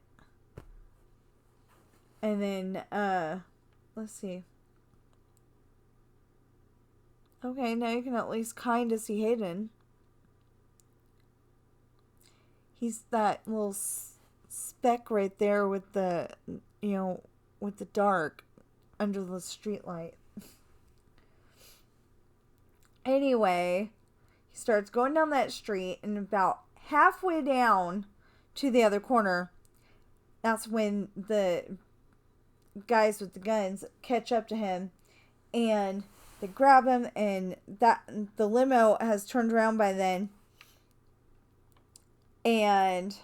let's see. Okay, now you can at least kind of see Hayden. He's that little speck right there with the, with the dark under the street light. Anyway, he starts going down that street, and about halfway down to the other corner, that's when the guys with the guns catch up to him, and they grab him, and the limo has turned around by then, and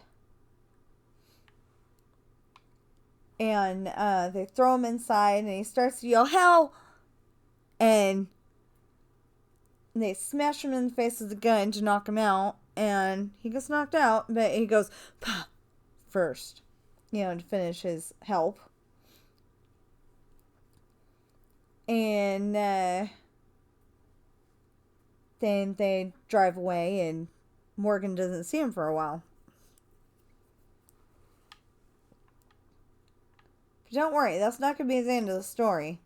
they throw him inside, and he starts to yell, "Hell!" And they smash him in the face with the gun to knock him out, and he gets knocked out, but he goes, "Pah!" first, to finish his help. And then they drive away, and Morgan doesn't see him for a while. But don't worry, that's not going to be the end of the story.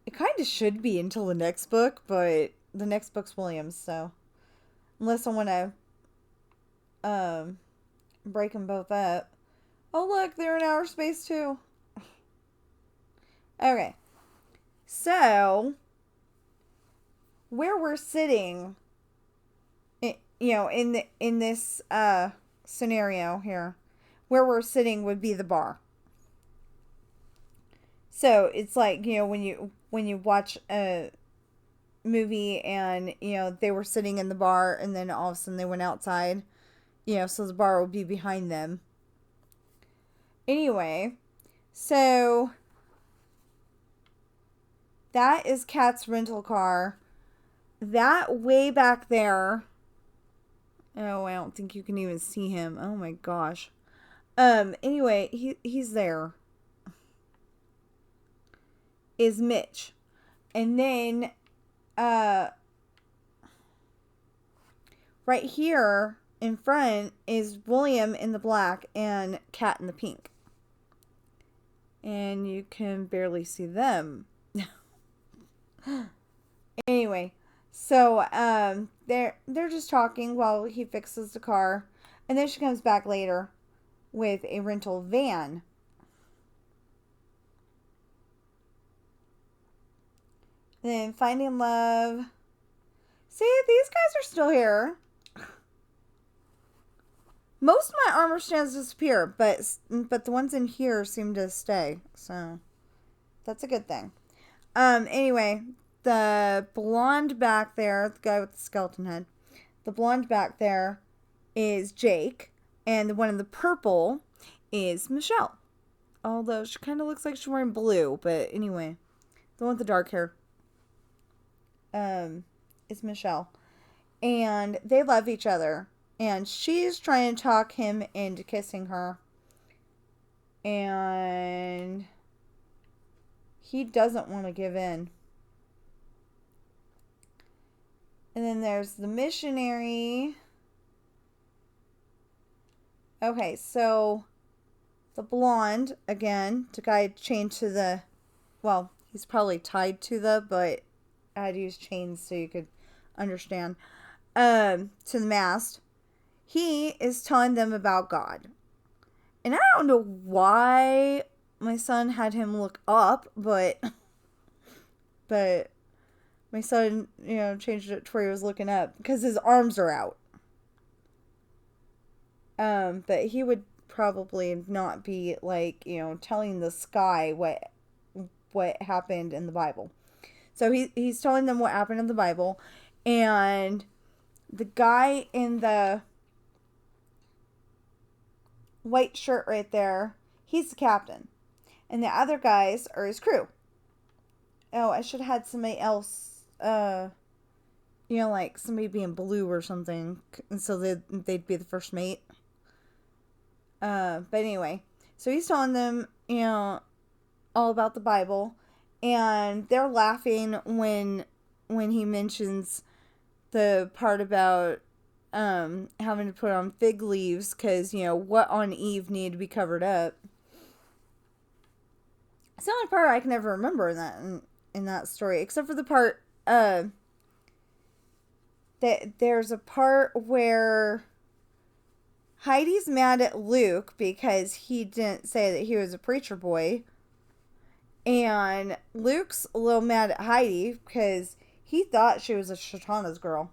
It kind of should be until the next book, but the next book's Williams, so unless I want to break them both up. Oh, look, they're in outer space too. Okay, so where we're sitting, in this scenario here, where we're sitting would be the bar. So it's like, when you watch a movie and, they were sitting in the bar and then all of a sudden they went outside, so the bar will be behind them. Anyway, so that is Kat's rental car. That way back there, oh, I don't think you can even see him. Oh my gosh. Anyway, he's there. Is Mitch. And then right here in front is William in the black and Kat in the pink. And you can barely see them. Anyway, so they're just talking while he fixes the car, and then she comes back later with a rental van. Then finding love. See, these guys are still here. Most of my armor stands disappear, but the ones in here seem to stay. So that's a good thing. Anyway, the blonde back there, the guy with the skeleton head, the blonde back there is Jake, and the one in the purple is Michelle. Although she kind of looks like she's wearing blue, but anyway, the one with the dark hair is Michelle. And they love each other. And she's trying to talk him into kissing her. And he doesn't want to give in. And then there's the missionary. Okay, so the blonde, again, the guy chained to the, well, he's probably tied to the, but I had to use chains so you could understand, to the mast. He is telling them about God. And I don't know why my son had him look up, but my son, changed it to where he was looking up because his arms are out. But he would probably not be like, telling the sky what happened in the Bible. So he's telling them what happened in the Bible, and the guy in the white shirt right there, he's the captain. And the other guys are his crew. Oh, I should have had somebody else, like somebody being blue or something, and so they'd be the first mate. But anyway, so he's telling them, all about the Bible, and they're laughing when he mentions the part about having to put on fig leaves because, what on Eve needed to be covered up. It's the only part I can ever remember in that story, except for the part that there's a part where Heidi's mad at Luke because he didn't say that he was a preacher boy, and Luke's a little mad at Heidi because he thought she was a Shatana's girl.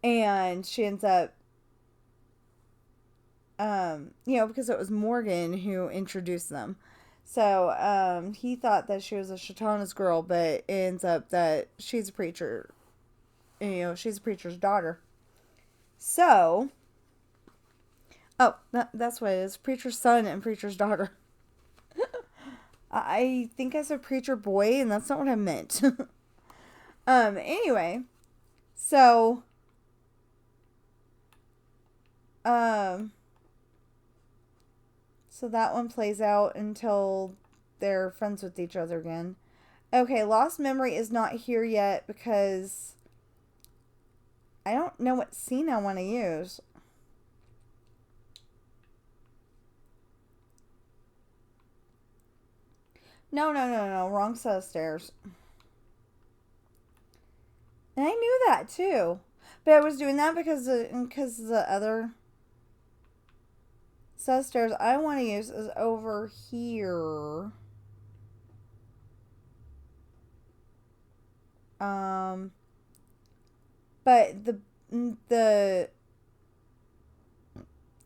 And she ends up, because it was Morgan who introduced them. So, he thought that she was a Shatana's girl, but it ends up that she's a preacher. She's a preacher's daughter. So, that's what it is. Preacher's son and preacher's daughter. I think I said preacher boy, and that's not what I meant. Anyway. So, so that one plays out until they're friends with each other again. Okay, Lost Memory is not here yet because I don't know what scene I want to use. No, wrong set of stairs. And I knew that too. But I was doing that because the other set of stairs I want to use is over here. But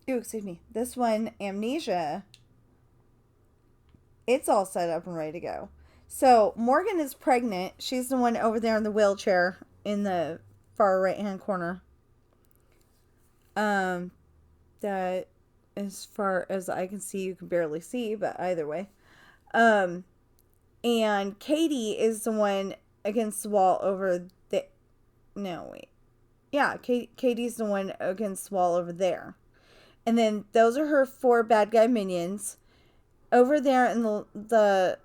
excuse me, this one, Amnesia, it's all set up and ready to go. So Morgan is pregnant. She's the one over there in the wheelchair in the far right hand corner. That, as far as I can see, you can barely see, but either way. And Katie is the one against the wall over the. No, wait. Yeah, Katie's the one against the wall over there. And then those are her 4 bad guy minions. Over there in the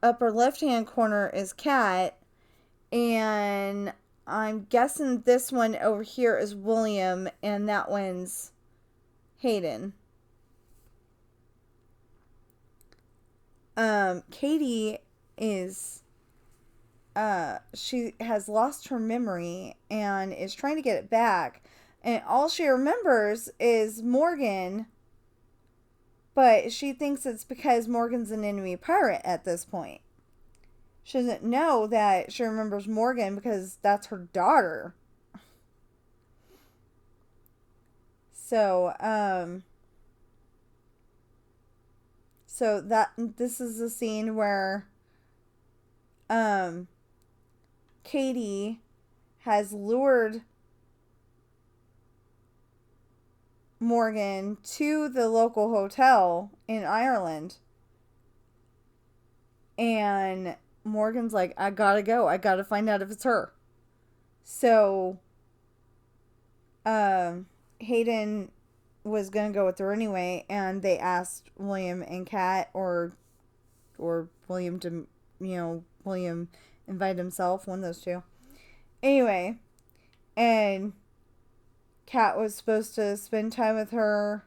upper left-hand corner is Kat. And I'm guessing this one over here is William, and that one's Hayden. Katie is she has lost her memory and is trying to get it back. And all she remembers is Morgan, but she thinks it's because Morgan's an enemy pirate at this point. She doesn't know that she remembers Morgan because that's her daughter. So, so that this is the scene where Katie has lured Morgan to the local hotel in Ireland. And Morgan's like, I gotta go. I gotta find out if it's her. So, Hayden was gonna go with her anyway, and they asked William and Kat, or William to, William invite himself, one of those two. Anyway, and Kat was supposed to spend time with her.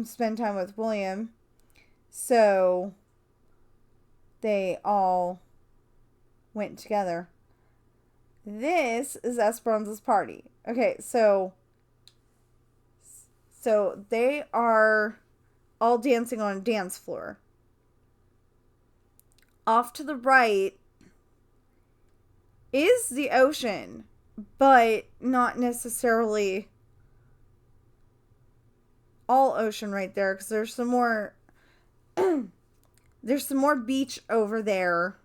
Spend time with William. So they all went together. This is Esperanza's party. Okay, so they are all dancing on a dance floor. Off to the right is the ocean, but not necessarily all ocean right there, because there's some more beach over there,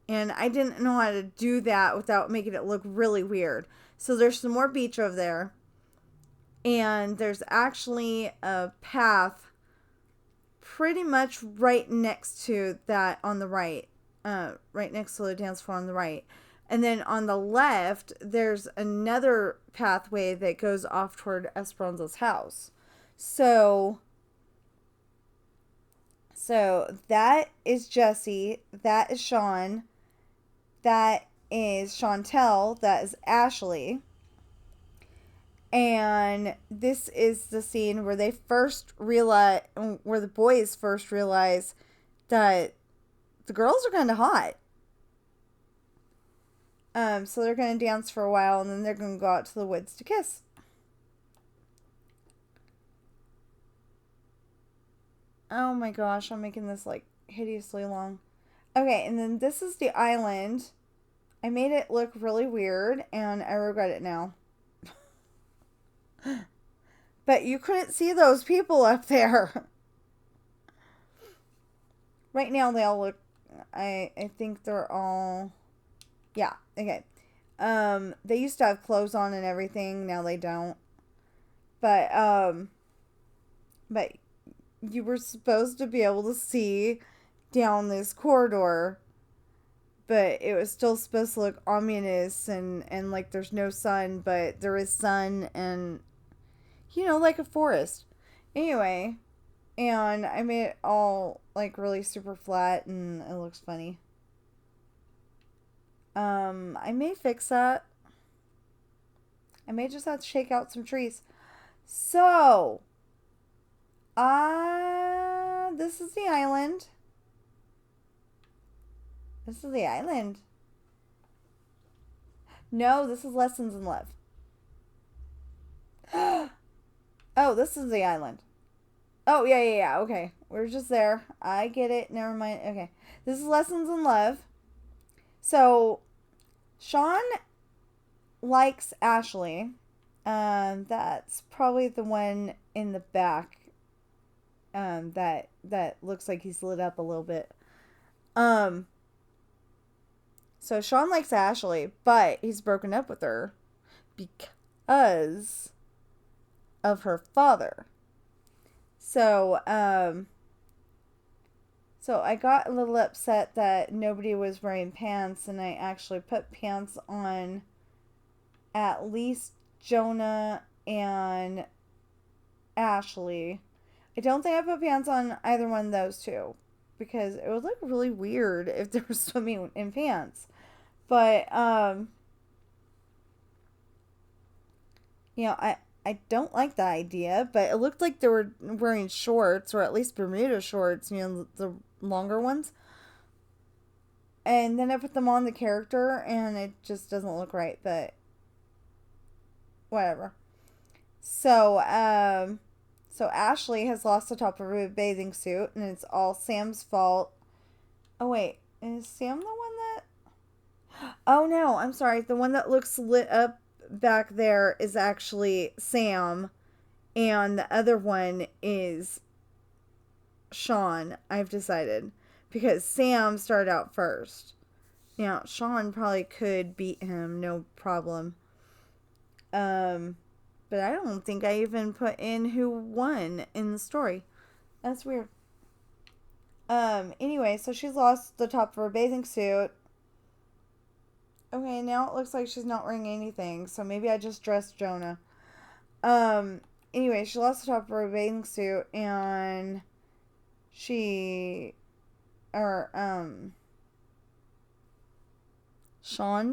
and I didn't know how to do that without making it look really weird. So there's some more beach over there, and there's actually a path pretty much right next to that on the right, right next to the dance floor on the right. And then on the left, there's another pathway that goes off toward Esperanza's house. So that is Jesse. That is Sean. That is Chantel. That is Ashley. And this is the scene where the boys first realize that the girls are kind of hot. So they're going to dance for a while, and then they're going to go out to the woods to kiss. Oh my gosh, I'm making this like hideously long. Okay, and then this is the island. I made it look really weird, and I regret it now. But you couldn't see those people up there. Right now they all look, I think they're all, yeah, okay. They used to have clothes on and everything, now they don't. But you were supposed to be able to see down this corridor, but it was still supposed to look ominous and like there's no sun, but there is sun and, like a forest. Anyway, and I made it all like really super flat and it looks funny. I may fix that. I may just have to shake out some trees. So, this is the island. This is the island. No, this is Lessons in Love. Oh, this is the island. Oh, yeah, okay. We're just there. I get it. Never mind. Okay. This is Lessons in Love. So, Sean likes Ashley. That's probably the one in the back. That looks like he's lit up a little bit. So Sean likes Ashley, but he's broken up with her because of her father. So I got a little upset that nobody was wearing pants, and I actually put pants on at least Jonah and Ashley. I don't think I put pants on either one of those two, because it would look really weird if they were swimming in pants. But, I don't like the idea, but it looked like they were wearing shorts, or at least Bermuda shorts, the longer ones. And then I put them on the character, and it just doesn't look right, but whatever. So Ashley has lost the top of her bathing suit, and it's all Sam's fault. Oh, wait. Is Sam the one that... Oh, no. I'm sorry. The one that looks lit up back there is actually Sam, and the other one is Sean, I've decided. Because Sam started out first. Now, Sean probably could beat him, no problem. But I don't think I even put in who won in the story. That's weird. Anyway, so she's lost the top of her bathing suit. Okay, now it looks like she's not wearing anything, so maybe I just dressed Jonah. Anyway, she lost the top of her bathing suit, and Sean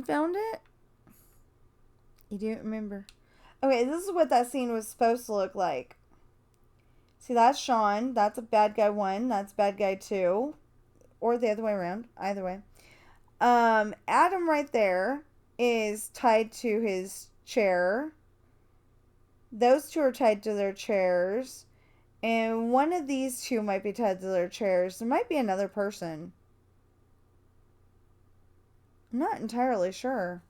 found it? You don't remember. Okay, this is what that scene was supposed to look like. See, that's Sean. That's a bad guy 1. That's bad guy 2. Or the other way around. Either way. Adam right there is tied to his chair. Those two are tied to their chairs. And one of these two might be tied to their chairs. There might be another person. I'm not entirely sure.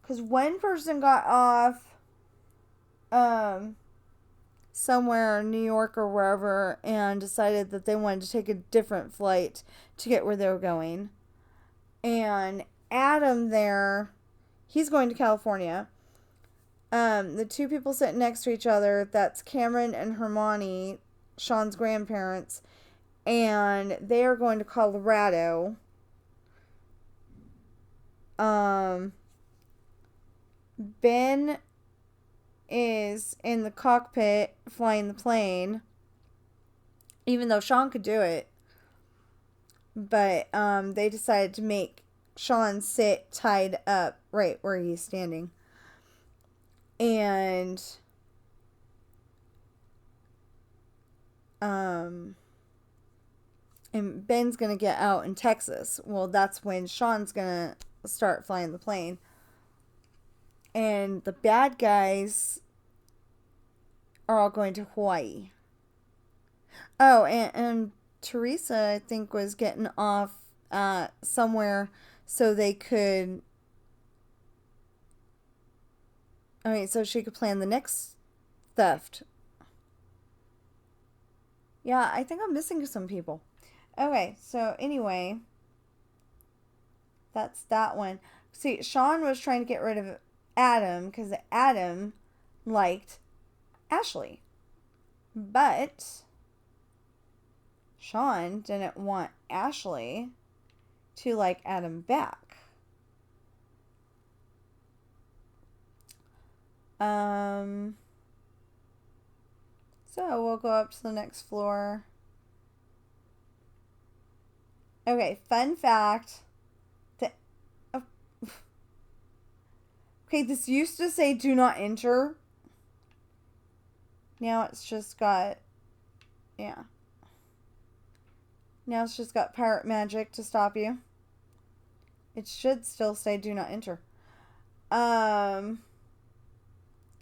Because one person got off somewhere in New York or wherever and decided that they wanted to take a different flight to get where they were going. And Adam there, he's going to California. The two people sitting next to each other, that's Cameron and Hermione, Sean's grandparents, and they are going to Colorado. Ben is in the cockpit flying the plane, even though Sean could do it. But they decided to make Sean sit tied up right where he's standing. And Ben's gonna get out in Texas. Well, that's when Sean's gonna start flying the plane. And the bad guys are all going to Hawaii. Oh, and Teresa, I think, was getting off somewhere so they could... I mean, so she could plan the next theft. Yeah, I think I'm missing some people. Okay, so anyway, that's that one. See, Sean was trying to get rid of Adam because Adam liked Ashley. But Sean didn't want Ashley to like Adam back. So we'll go up to the next floor. Okay, fun fact. Okay, this used to say do not enter. Now it's just got, yeah. Now it's just got pirate magic to stop you. It should still say do not enter.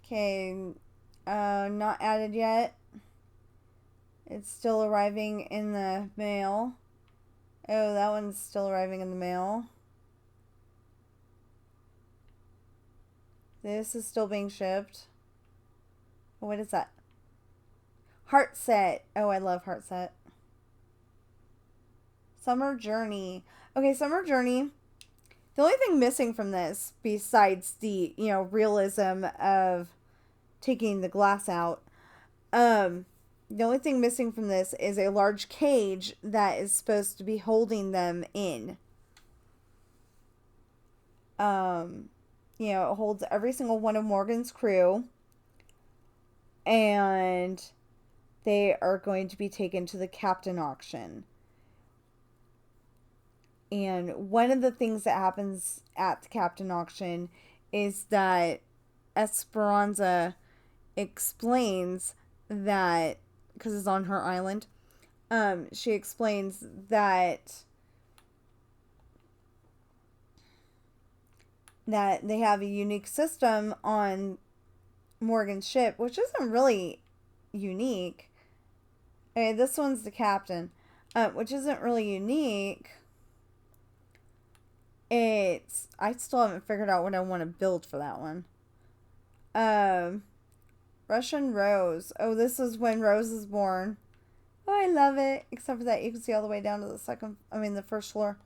Okay, not added yet. It's still arriving in the mail. Oh, that one's still arriving in the mail. This is still being shipped. What is that? Heart set. Oh, I love Heart set. Summer Journey. Okay, Summer Journey. The only thing missing from this, besides the, realism of taking the glass out, the only thing missing from this is a large cage that is supposed to be holding them in. It holds every single one of Morgan's crew. And they are going to be taken to the captain auction. And one of the things that happens at the captain auction is that Esperanza explains that, because it's on her island, she explains that that they have a unique system on Morgan's ship, which isn't really unique. Okay, this one's the captain, which isn't really unique. I still haven't figured out what I want to build for that one. Russian Rose. Oh, this is when Rose is born. Oh, I love it. Except for that, you can see all the way down to the first floor.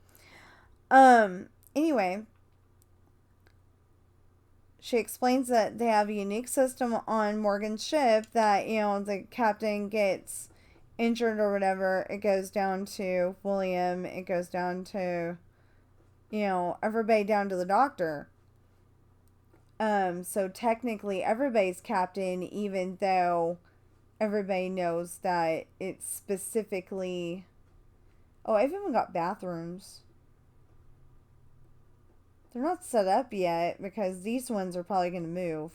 Anyway, she explains that they have a unique system on Morgan's ship that, the captain gets injured or whatever. It goes down to William. It goes down to, everybody down to the doctor. So technically everybody's captain, even though everybody knows that it's specifically... Oh, I've even got bathrooms. They're not set up yet because these ones are probably going to move.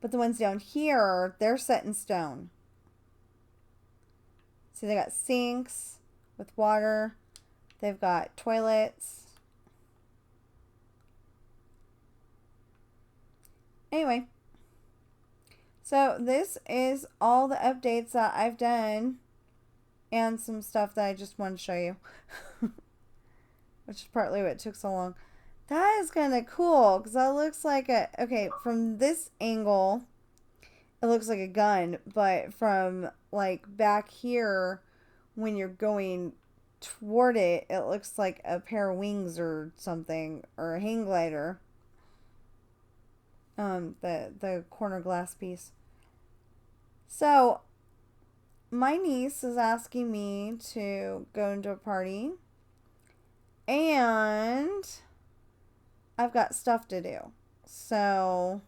But the ones down here, they're set in stone. See, they got sinks with water. They've got toilets. Anyway, so this is all the updates that I've done and some stuff that I just want to show you, which is partly what took so long. That is kind of cool because that looks like okay, from this angle, it looks like a gun, but from like back here, when you're going toward it, it looks like a pair of wings or something, or a hang glider. The corner glass piece. So, my niece is asking me to go into a party, and I've got stuff to do. So,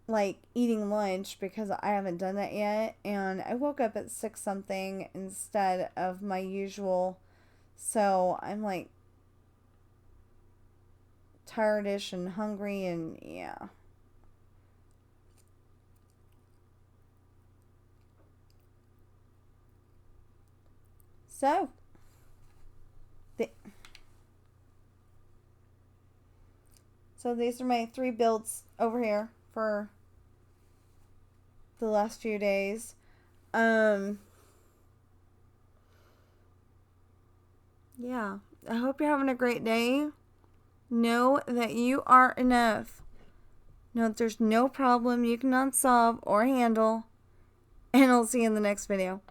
like eating lunch, because I haven't done that yet, and I woke up at 6 something instead of my usual, so I'm like tired-ish and hungry, and yeah. So these are my 3 builds over here for the last few days. Yeah, I hope you're having a great day. Know that you are enough. Know that there's no problem you cannot solve or handle. And I'll see you in the next video.